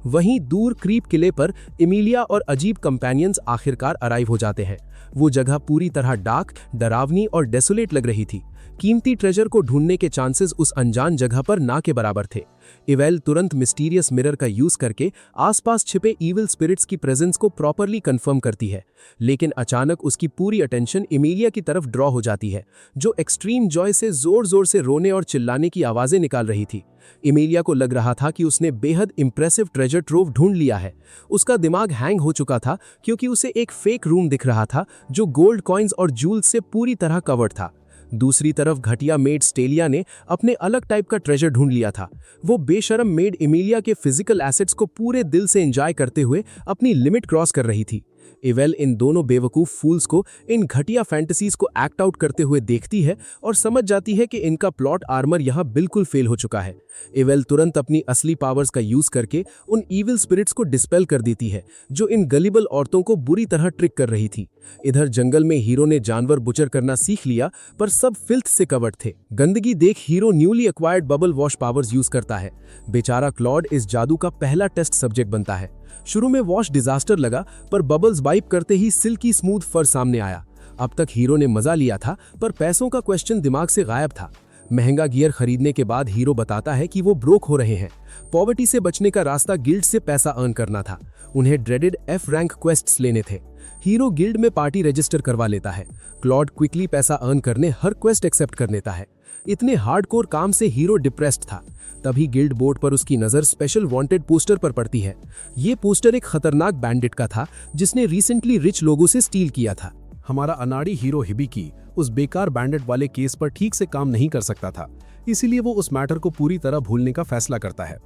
Speaker 1: वहीं दूर क्रीप किले पर एमिलिया और अजीब कंपेनियंस आखिरकार अराइव हो जाते हैं। वो जगह पूरी तरह डार्क, डरावनी और डेसोलेट लग रही थी। कीमती ट्रेजर को ढूंढने के चांसेस उस अनजान जगह पर ना के बराबर थे। इवेल तुरंत मिस्टीरियस मिरर का यूज करके आसपास छिपे इविल स्पिरिट्स की प्रेजेंस को प्रॉपरली कंफर्म करती है, लेकिन अचानक उसकी पूरी अटेंशन एमिलिया की तरफ ड्रॉ हो जाती है, जो एक्सट्रीम जॉय से जोर जोर से रोने और चिल्लाने की आवाजें निकाल रही थी। एमिलिया को लग रहा था कि उसने बेहद इंप्रेसिव ट्रेजर ट्रोव ढूंढ लिया है। उसका दिमाग हैंग हो चुका था क्योंकि उसे एक फेक रूम दिख रहा था जो गोल्ड कॉइन्स और जूल्स से पूरी तरह कवर्ड था। दूसरी तरफ घटिया मेड स्टेलिया ने अपने अलग टाइप का ट्रेजर ढूंढ लिया था। वो बेशरम मेड एमिलिया के फिजिकल एसेट्स को पूरे दिल से एंजॉय करते हुए अपनी लिमिट क्रॉस कर रही थी। इवेल इन दोनों बेवकूफ फूल्स को इन घटिया फैंटेसीज को एक्ट आउट करते हुए देखती है और समझ जाती है कि इनका प्लॉट आर्मर यहाँ बिल्कुल फेल हो चुका है। इवेल तुरंत अपनी असली पावर्स का यूज करके उन इविल स्पिरिट्स को डिस्पेल कर देती है जो इन गलिबल औरतों को बुरी तरह ट्रिक कर रही थी। इधर जंगल में हीरो ने जानवर बुचर करना सीख लिया, पर सब फिल्थ से कवर्ड थे। गंदगी देख hero newly acquired bubble wash powers use करता है। बेचारा क्लॉड इस जादू का पहला टेस्ट सब्जेक्ट बनता है। शुरू में वॉश डिजास्टर लगा, पर बबल्स वाइप करते ही सिल्की स्मूथ फर सामने आया। अब तक हीरो ने मजा लिया था, पर पैसों का क्वेश्चन दिमाग से गायब था। महंगा गियर खरीदने के बाद हीरो बताता है कि वो ब्रोक हो रहे हैं। पॉवर्टी से बचने का रास्ता गिल्ड से पैसा अर्न करना था। उन्हें ड्रेडेड F रैंक क्वेस्ट्स लेने थे। हीरो गिल्ड में पार्टी रजिस्टर करवा लेता है। क्लॉड क्विकली पैसा अर्न करने हर क्वेस्ट एक्सेप्ट कर लेता है। इतने हार्डकोर काम से हीरो डिप्रेस्ड था। तभी गिल्ड बोर्ड पर उसकी नजर स्पेशल वांटेड पोस्टर पर पड़ती है। ये पोस्टर एक खतरनाक बैंडिट का था जिसने रिसेंटली रिच लोगों से स्टील किया था।
Speaker 2: हमारा अनाड़ी हीरो हिबिकी उस बेकार बैंडिट वाले केस पर ठीक से काम नहीं कर सकता था, इसीलिए वो उस मैटर को पूरी तरह भूलने का फैसला करता है।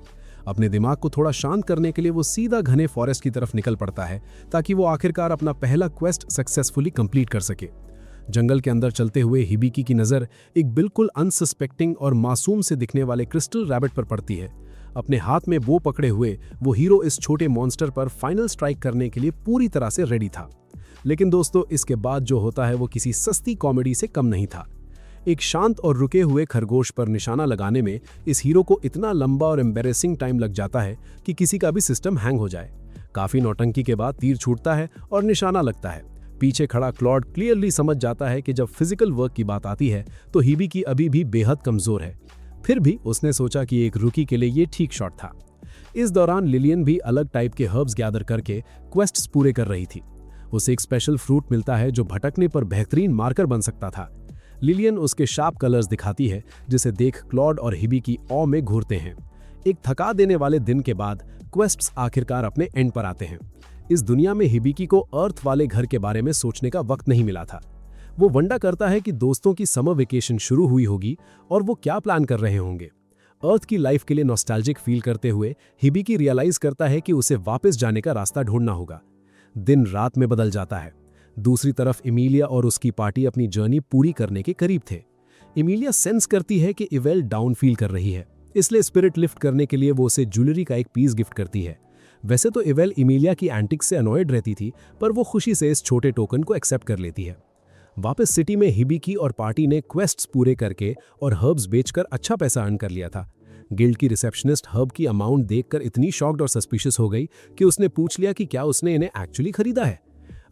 Speaker 2: अपने दिमाग को थोड़ा शांत करने के लिए वो सीधा घने फॉरेस्ट की तरफ निकल पड़ता है ताकि वो आखिरकार अपना पहला क्वेस्ट सक्सेसफुली कंप्लीट कर सके। जंगल के अंदर चलते हुए हिबिकी की नज़र एक बिल्कुल अनसस्पेक्टिंग और मासूम से दिखने वाले क्रिस्टल रैबिट पर पड़ती है। अपने हाथ में बो पकड़े हुए वो हीरो इस छोटे मॉन्स्टर पर फाइनल स्ट्राइक करने के लिए पूरी तरह से रेडी था। लेकिन दोस्तों, इसके बाद जो होता है वो किसी सस्ती कॉमेडी से कम नहीं था। एक शांत और रुके हुए खरगोश पर निशाना लगाने में इस हीरो को इतना लंबा और एम्बेरेसिंग टाइम लग जाता है कि किसी का भी सिस्टम हैंग हो जाए। काफी नौटंकी के बाद तीर छूटता है और निशाना लगता है। पीछे खड़ा क्लॉड क्लियरली समझ जाता है कि जब फिजिकल वर्क की बात आती है तो हिबिकी अभी भी बेहद कमजोर है। फिर भी उसने सोचा कि एक रुकी के लिए ये ठीक शॉट था। इस दौरान लिलियन भी अलग टाइप के हर्ब्स गैदर करके क्वेस्ट्स पूरे कर रही थी। उसे एक स्पेशल फ्रूट मिलता है जो भटकने पर बेहतरीन मार्कर बन सकता था। लिलियन उसके शार्प कलर्स दिखाती है, जिसे देख क्लॉड और हिबिकी ऑ में घूरते हैं। एक थका देने वाले दिन के बाद क्वेस्ट्स आखिरकार अपने एंड पर आते हैं। इस दुनिया में हिबिकी को अर्थ वाले घर के बारे में सोचने का वक्त नहीं मिला था। वो वंडा करता है कि दोस्तों की समर वेकेशन शुरू हुई होगी और वो क्या प्लान कर रहे होंगे। अर्थ की लाइफ के लिए नॉस्टैल्जिक फील करते हुए हिबिकी रियलाइज करता है कि उसे वापस जाने का रास्ता ढूंढना होगा। दिन रात में बदल जाता है। दूसरी तरफ एमिलिया और उसकी पार्टी अपनी जर्नी पूरी करने के करीब थे। एमिलिया सेंस करती है कि इवेल डाउन फील कर रही है, इसलिए स्पिरिट लिफ्ट करने के लिए वो उसे ज्वेलरी का एक पीस गिफ्ट करती है। वैसे तो इवेल एमिलिया की एंटिक्स से अनॉयड रहती थी, पर वो खुशी से इस छोटे टोकन को एक्सेप्ट कर लेती है। वापस सिटी में हिबिकी और पार्टी ने क्वेस्ट्स पूरे करके और हर्ब्स बेचकर अच्छा पैसा अर्न कर लिया था। गिल्ड की रिसेप्शनिस्ट हर्ब की अमाउंट देखकर इतनी शॉक्ड और सस्पिशियस हो गई कि उसने पूछ लिया कि क्या उसने इन्हें एक्चुअली खरीदा है।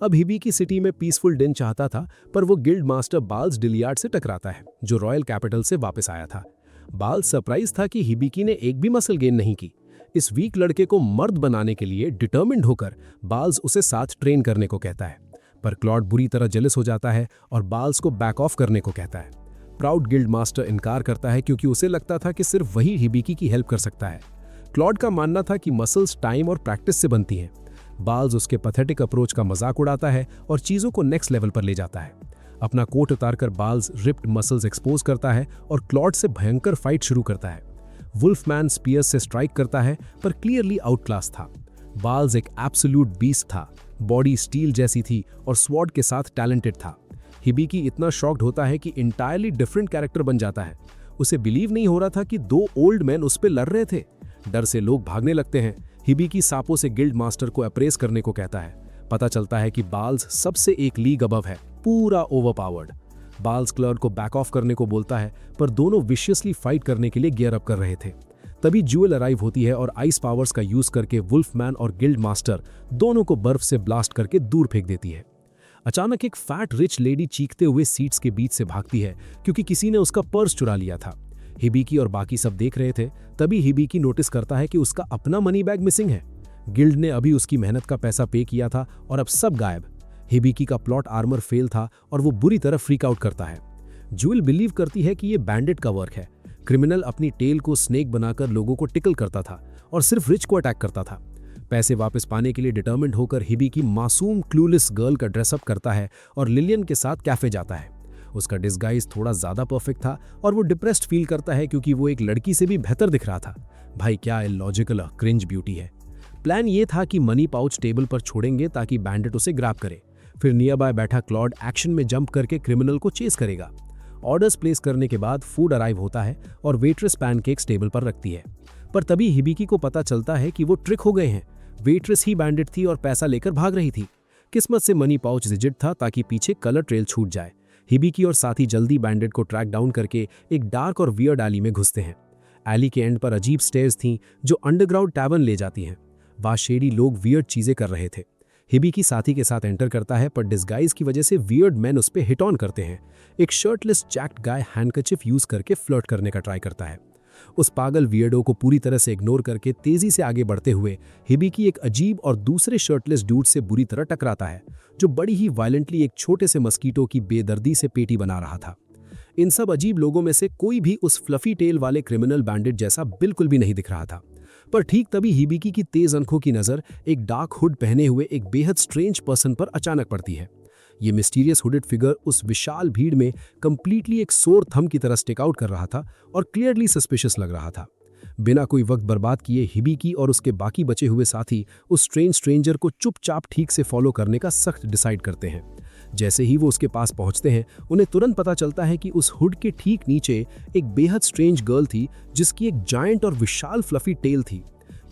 Speaker 2: अब हिबिकी सिटी में पीसफुल दिन चाहता था, पर वो गिल्ड मास्टर बाल्स डिलियार्ड से टकराता है, जो रॉयल कैपिटल से वापस आया था। बाल्स सरप्राइज था कि हिबिकी ने एक भी मसल गेन नहीं की। इस वीक लड़के को मर्द बनाने के लिए डिटर्मिन्ड होकर बाल्स उसे साथ ट्रेन करने को कहता है, पर क्लॉड बुरी तरह जेलस हो जाता है और बाल्स को बैक ऑफ करने को कहता है। प्राउड गिल्ड मास्टर इनकार करता है क्योंकि उसे लगता था कि सिर्फ वही हिबिकी की हेल्प कर सकता है। क्लॉड का मानना था कि मसल्स टाइम और प्रैक्टिस से बनती हैं। बाल्स उसके पैथेटिक अप्रोच का मजाक उड़ाता है और चीजों को नेक्स्ट लेवल पर ले जाता है। अपना कोट उतारकर बाल्स रिप्ड मसल्स एक्सपोज करता है और क्लॉड से भयंकर फाइट शुरू करता है। वुल्फमैन स्पीयर्स से स्ट्राइक करता है, पर क्लियरली आउटक्लास था। बाल्स एक एब्सोल्यूट बीस्ट था, बॉडी स्टील जैसी थी और स्वॉर्ड के साथ टैलेंटेड था। हिबिकी इतना शॉक्ड होता है कि इंटायरली डिफरेंट कैरेक्टर बन जाता है। उसे बिलीव नहीं हो रहा था कि दो ओल्ड मैन उस पर लड़ रहे थे। डर से लोग भागने लगते हैं। हिबिकी सांपों से गिल्ड मास्टर को अप्रेस करने को कहता है,
Speaker 1: पता चलता है कि बाल्स सबसे एक लीग अबव है, पूरा ओवरपावर्ड। बाल्स क्लर्क को बैक ऑफ करने को बोलता है, पर दोनों विशियसली फाइट करने के लिए गियर अप कर रहे थे। तभी ज्यूल अराइव होती है और आइस पावर्स का यूज करके वुल्फमैन और गिल्ड मास्टर दोनों को बर्फ से ब्लास्ट करके दूर फेंक देती है। अचानक एक फैट रिच लेडी चीखते हुए सीट्स के बीच से भागती है क्योंकि किसी ने उसका पर्स चुरा लिया था। हिबिकी और बाकी सब देख रहे थे। तभी हिबिकी नोटिस करता है कि उसका अपना मनी बैग मिसिंग है। गिल्ड ने अभी उसकी मेहनत का पैसा पे किया था और अब सब गायब। हिबिकी का प्लॉट आर्मर फेल था और वो बुरी तरह फ्रीक आउट करता है। ज्यूल बिलीव करती है कि ये बैंडिट का वर्क है। क्रिमिनल अपनी टेल को स्नेक बनाकर लोगों को टिकल करता था और सिर्फ रिच को अटैक करता था। पैसे वापस पाने के लिए डिटर्मिन्ड होकर हिबिकी मासूम क्लूलेस गर्ल का ड्रेसअप करता है और लिलियन के साथ कैफे जाता है। उसका डिस्गाइज थोड़ा ज्यादा परफेक्ट था और वो डिप्रेस्ड फील करता है क्योंकि वो एक लड़की से भी बेहतर दिख रहा था। भाई क्या इलॉजिकल क्रिंज ब्यूटी है। प्लान ये था कि मनी पाउच टेबल पर छोड़ेंगे ताकि बैंडिट उसे ग्रैब करे। फिर नियर बाय बैठा क्लॉड एक्शन में जंप करके क्रिमिनल को चेस करेगा। ऑर्डर्स प्लेस करने के बाद फूड अराइव होता है और वेट्रेस पैनकेक्स टेबल पर रखती है। पर तभी हिबिकी को पता चलता है कि वो ट्रिक हो गए हैं। वेट्रेस ही बैंडिट थी और पैसा लेकर भाग रही थी। किस्मत से मनी पाउच रिजिड था ताकि पीछे कलर ट्रेल छूट जाए। हिबिकी और साथी जल्दी बैंडिट को ट्रैक डाउन करके एक डार्क और वियर्ड एली में घुसते हैं। एली के एंड पर अजीब स्टेयर्स थीं जो अंडरग्राउंड टैवर्न ले जाती हैं। वहां शेडी लोग वियर्ड चीजें कर रहे थे। हिबिकी साथी के साथ एंटर करता है, पर डिस्गाइज की वजह से वियर्ड मैन उस पे हिट ऑन करते हैं। एक शर्टलेस जैक्ड गाय हैंडकरचिफ यूज करके फ्लर्ट करने का ट्राई करता है। उस पागल वियर्डो को पूरी तरह से इग्नोर करके तेजी से आगे बढ़ते हुए हिबिकी एक अजीब और दूसरे शर्टलेस डूड से बुरी तरह टकराता है, जो बड़ी ही वायलेंटली एक छोटे से मस्कीटो की बेदर्दी से पेटी बना रहा था। इन सब अजीब लोगों में से कोई भी उस फ्लफी टेल वाले क्रिमिनल बैंडिट जैसा बिल्कुल भी नहीं दिख रहा था। पर ठीक तभी हिबिकी की तेज आंखों की नजर एक डार्क हुड पहने हुए एक बेहद स्ट्रेंज पर्सन पर अचानक पड़ती है। ये मिस्टीरियस हुडेड फिगर उस विशाल भीड़ में कंप्लीटली एक सोर थंब की तरह स्टिक आउट कर रहा था और क्लियरली सस्पिशियस लग रहा था। बिना कोई वक्त बर्बाद किए हिबिकी और उसके बाकी बचे हुए साथी उस स्ट्रेंजर को चुपचाप ठीक से फॉलो करने का सख्त डिसाइड करते हैं। जैसे ही वो उसके पास पहुंचते हैं, उन्हें तुरंत पता चलता है कि उस हुड के ठीक नीचे एक बेहद स्ट्रेंज गर्ल थी जिसकी एक जायंट और विशाल फ्लफी टेल थी।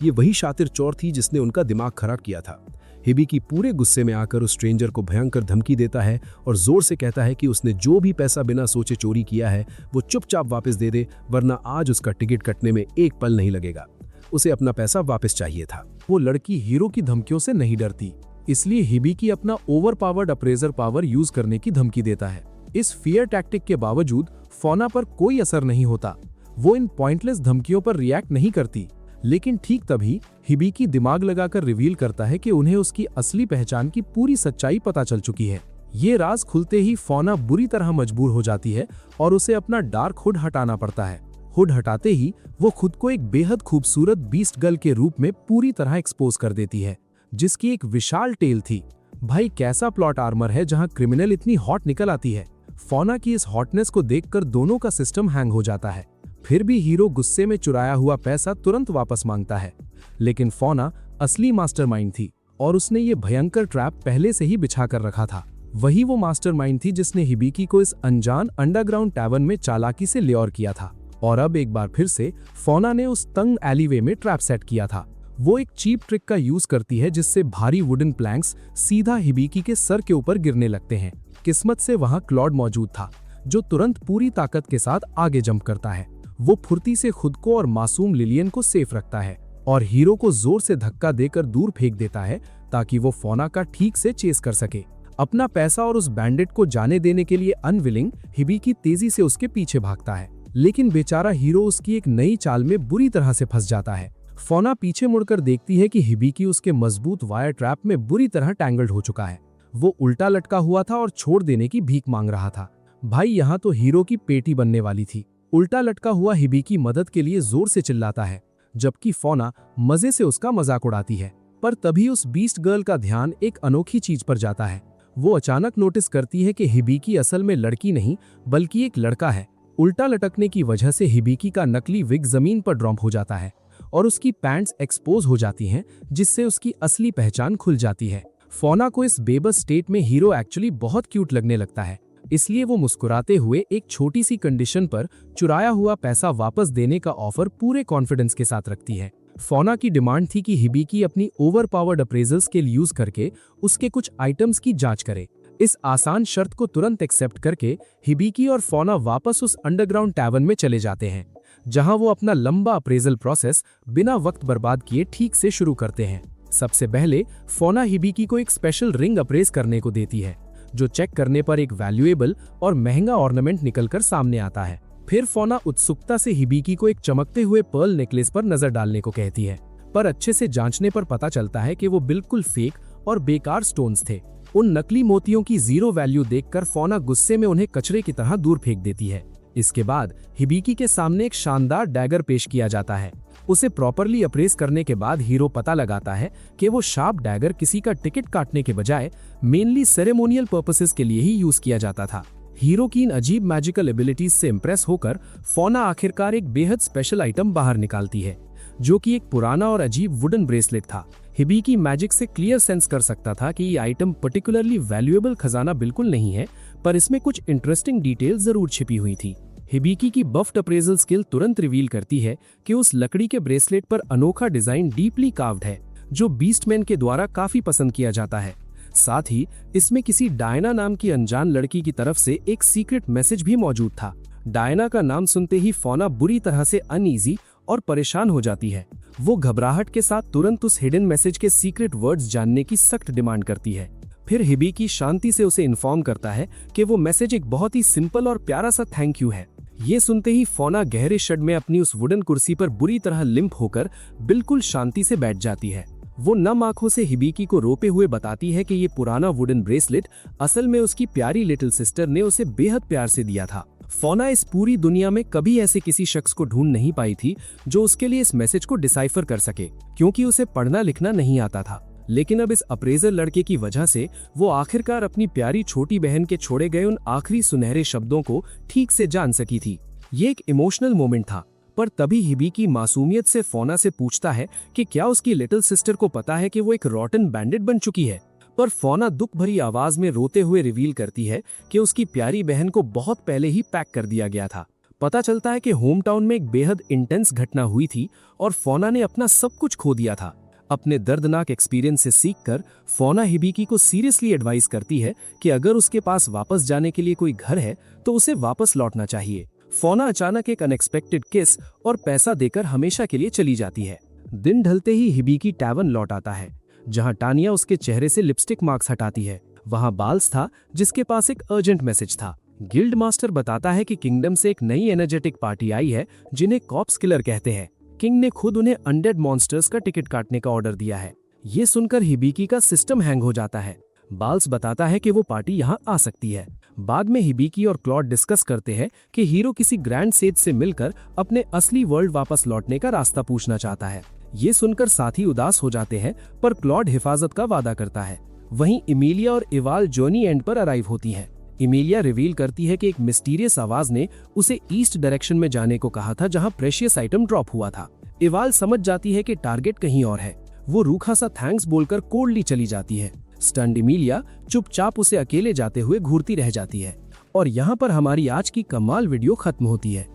Speaker 1: ये वही शातिर चोर थी जिसने उनका दिमाग खराब किया था। हिबिकी पूरे गुस्से में आकर उस स्ट्रेंजर को भयंकर धमकी देता है और जोर से कहता है कि उसने जो भी पैसा बिना सोचे चोरी किया है वो चुपचाप वापस दे दे, वरना आज उसका टिकट कटने में एक पल नहीं लगेगा। उसे अपना पैसा वापस चाहिए था।
Speaker 3: वो लड़की हीरो की धमकियों से नहीं डरती, इसलिए हिबिकी अपना ओवरपावर्ड अप्रेजर पावर यूज करने की धमकी देता है। इस फियर टैक्टिक के बावजूद फोना पर कोई असर नहीं होता। वो इन पॉइंटलेस धमकियों पर रिएक्ट नहीं करती। लेकिन ठीक तभी हिबिकी दिमाग लगाकर रिवील करता है कि उन्हें उसकी असली पहचान की पूरी सच्चाई पता चल चुकी है। ये राज खुलते ही फोना बुरी तरह मजबूर हो जाती है और उसे अपना डार्क हुड हटाना पड़ता है। हुड हटाते ही वो खुद को एक बेहद खूबसूरत बीस्ट गर्ल के रूप में पूरी तरह एक्सपोज कर देती है, जिसकी एक विशाल टेल थी। भाई कैसा प्लॉट आर्मर है जहां क्रिमिनल इतनी हॉट निकल आती है। फोना की इस हॉटनेस को देखकर दोनों का सिस्टम हैंग हो जाता है। फिर भी हीरो गुस्से में चुराया हुआ पैसा तुरंत वापस मांगता है। लेकिन फोना असली मास्टरमाइंड थी और उसने ये भयंकर ट्रैप पहले से ही बिछा कर रखा था। वही वो मास्टरमाइंड थी जिसने हिबिकी को इस अनजान अंडरग्राउंड टैवर्न में चालाकी से ल्योर किया था। और अब एक बार फिर से फोना ने उस तंग एलीवे में ट्रैप सेट किया था। वो एक चीप ट्रिक का यूज करती है जिससे भारी वुडन प्लैंक्स सीधा हिबिकी के सर के ऊपर गिरने लगते हैं। किस्मत से वहां क्लॉड मौजूद था, जो तुरंत पूरी ताकत के साथ आगे जंप करता है। वो फुर्ती से खुद को और मासूम लिलियन को सेफ रखता है और हीरो को जोर से धक्का देकर दूर फेंक देता है ताकि वो फोना का ठीक से चेस कर सके। अपना पैसा और उस बैंडिट को जाने देने के लिए अनविलिंग हिबिकी तेजी से उसके पीछे भागता है, लेकिन बेचारा हीरो उसकी एक नई चाल में बुरी तरह से फंस जाता है। फोना पीछे मुड़कर देखती है कि हिबिकी उसके मजबूत वायर ट्रैप में बुरी तरह टैंगल्ड हो चुका है। वो उल्टा लटका हुआ था और छोड़ देने की भीख मांग रहा था। भाई यहाँ तो हीरो की पेटी बनने वाली थी। उल्टा लटका हुआ हिबिकी मदद के लिए जोर से चिल्लाता है, जबकि फोना मजे से उसका मजाक उड़ाती है। पर तभी उस बीस्ट गर्ल का ध्यान एक अनोखी चीज पर जाता है। वो अचानक नोटिस करती है कि हिबिकी असल में लड़की नहीं बल्कि एक लड़का है। उल्टा लटकने की वजह से हिबिकी का नकली विग जमीन पर ड्रॉप हो जाता है और उसकी पैंट्स एक्सपोज हो जाती हैं, जिससे उसकी असली पहचान खुल जाती है। फोना को इस बेबस स्टेट में हीरो एक्चुअली बहुत क्यूट लगने लगता है, इसलिए वो मुस्कुराते हुए एक छोटी सी कंडीशन पर चुराया हुआ पैसा वापस देने का ऑफर पूरे कॉन्फिडेंस के साथ रखती है। फोना की डिमांड थी कि हिबिकी अपनी ओवरपावर्ड अप्रेजल स्किल यूज करके उसके कुछ आइटम्स की जांच करे। इस आसान शर्त को तुरंत एक्सेप्ट करके हिबिकी और फोना वापस उस अंडरग्राउंड टैवर्न में चले जाते हैं, जहां वो अपना लंबा अप्रेजल प्रोसेस बिना वक्त बर्बाद किए ठीक से शुरू करते हैं। सबसे पहले फोना हिबिकी को एक स्पेशल रिंग अप्रेज करने को देती है, जो चेक करने पर एक वैल्यूएबल और महंगा ऑर्नामेंट निकलकर सामने आता है। फिर फोना उत्सुकता से हिबिकी को एक चमकते हुए पर्ल नेकलेस पर नजर डालने को कहती है, पर अच्छे से जांचने पर पता चलता है कि वो बिल्कुल फेक और बेकार स्टोन्स थे। उन नकली मोतियों की जीरो वैल्यू देखकर फोना गुस्से में उन्हें कचरे की तरह दूर फेंक देती है। इसके बाद हिबिकी के सामने एक शानदार डैगर पेश किया जाता है। उसे प्रॉपरली अप्रेस करने के बाद हीरो पता लगाता है कि वो शार्प डैगर किसी का टिकट काटने के बजाय मेनली सेरेमोनियल पर्पसेस के लिए ही यूज किया जाता था। हीरो की इन अजीब मैजिकल एबिलिटीज से इंप्रेस होकर फोना आखिरकार एक बेहद स्पेशल आइटम बाहर निकालती है, जो कि एक पुराना और अजीब वुडन ब्रेसलेट था। हिबिकी मैजिक से क्लियर सेंस कर सकता था कि ये आइटम पर्टिकुलरली वैल्यूएबल खजाना बिल्कुल नहीं है, पर इसमें कुछ इंटरेस्टिंग डिटेल जरूर छिपी हुई थी। हिबिकी की बफ्ड अप्रेजल स्किल तुरंत रिवील करती है कि उस लकड़ी के ब्रेसलेट पर अनोखा डिजाइन डीपली कार्व्ड है, जो बीस्टमैन के द्वारा काफी पसंद किया जाता है। साथ ही इसमें किसी डायना नाम की अनजान लड़की की तरफ से एक सीक्रेट मैसेज भी मौजूद था। डायना का नाम सुनते ही फोना बुरी तरह से अनईजी और परेशान हो जाती है। वो घबराहट के साथ तुरंत उस हिडन मैसेज के सीक्रेट वर्ड्स जानने की सख्त डिमांड करती है। फिर हिबिकी शांति से उसे इन्फॉर्म करता है कि वो मैसेज एक बहुत ही सिंपल और प्यारा सा थैंक यू है। ये सुनते ही फोना गहरे शड में अपनी उस वुडन कुर्सी पर बुरी तरह लिम्प होकर बिल्कुल शांति से बैठ जाती है। वो नम आंखों से हिबिकी को रोते हुए बताती है कि ये पुराना वुडन ब्रेसलेट असल में उसकी प्यारी लिटिल सिस्टर ने उसे बेहद प्यार से दिया था। फोना इस पूरी दुनिया में कभी ऐसे किसी शख्स को ढूंढ नहीं पाई थी जो उसके लिए इस मैसेज को डिसाइफर कर सके, क्योंकि उसे पढ़ना लिखना नहीं आता था। लेकिन अब इस अप्रेजर लड़के की वजह से वो आखिरकार अपनी प्यारी छोटी बहन के छोड़े गए उन आखिरी सुनहरे शब्दों को ठीक से जान सकी थी। ये एक इमोशनल मोमेंट था, पर तभी हिबिकी मासूमियत से फोना से पूछता है कि क्या उसकी लिटिल सिस्टर को पता है कि वो एक रॉटन बैंडिट बन चुकी है। पर फोना दुख भरी आवाज में रोते हुए रिवील करती है कि उसकी प्यारी बहन को बहुत पहले ही पैक कर दिया गया था। पता चलता है कि होम टाउन में एक बेहद इंटेंस घटना हुई थी और फोना ने अपना सब कुछ खो दिया था। अपने दर्दनाक एक्सपीरियंस से सीखकर फोना हिबिकी को सीरियसली एडवाइस करती है कि अगर उसके पास वापस जाने के लिए कोई घर है तो उसे वापस लौटना चाहिए। फोना अचानक एक अनएक्सपेक्टेड किस और पैसा देकर हमेशा के लिए चली जाती है। दिन ढलते ही हिबिकी टैवर्न लौट आता है, जहां टानिया उसके चेहरे से लिपस्टिक मार्क्स हटाती है। वहां बाल्स था, जिसके पास एक अर्जेंट मैसेज था। गिल्ड मास्टर बताता है कि किंगडम से एक नई एनर्जेटिक पार्टी आई है जिन्हें कॉप्स किलर कहते हैं। किंग ने खुद उन्हें अनडेड मॉन्स्टर्स का टिकट काटने का ऑर्डर दिया है। ये सुनकर हिबिकी का सिस्टम हैंग हो जाता है। बाल्स बताता है कि वो पार्टी यहाँ आ सकती है। बाद में हिबिकी और क्लॉड डिस्कस करते हैं कि हीरो किसी ग्रैंड सेज से मिलकर अपने असली वर्ल्ड वापस लौटने का रास्ता पूछना चाहता है। ये सुनकर साथी उदास हो जाते हैं, पर क्लॉड हिफाजत का वादा करता है। वहीं इमिलिया और इवाल जर्नी एंड पर अराइव होती हैं। इमिलिया रिवील करती है कि एक मिस्टीरियस आवाज ने उसे ईस्ट डायरेक्शन में जाने को कहा था, जहां प्रेशियस आइटम ड्रॉप हुआ था। इवाल समझ जाती है कि टारगेट कहीं और है। वो रूखा सा थैंक्स बोलकर कोल्डली चली जाती है। स्टन्ड इमिलिया चुपचाप उसे अकेले जाते हुए घूरती रह जाती है। और यहाँ पर हमारी आज की कमाल वीडियो खत्म होती है।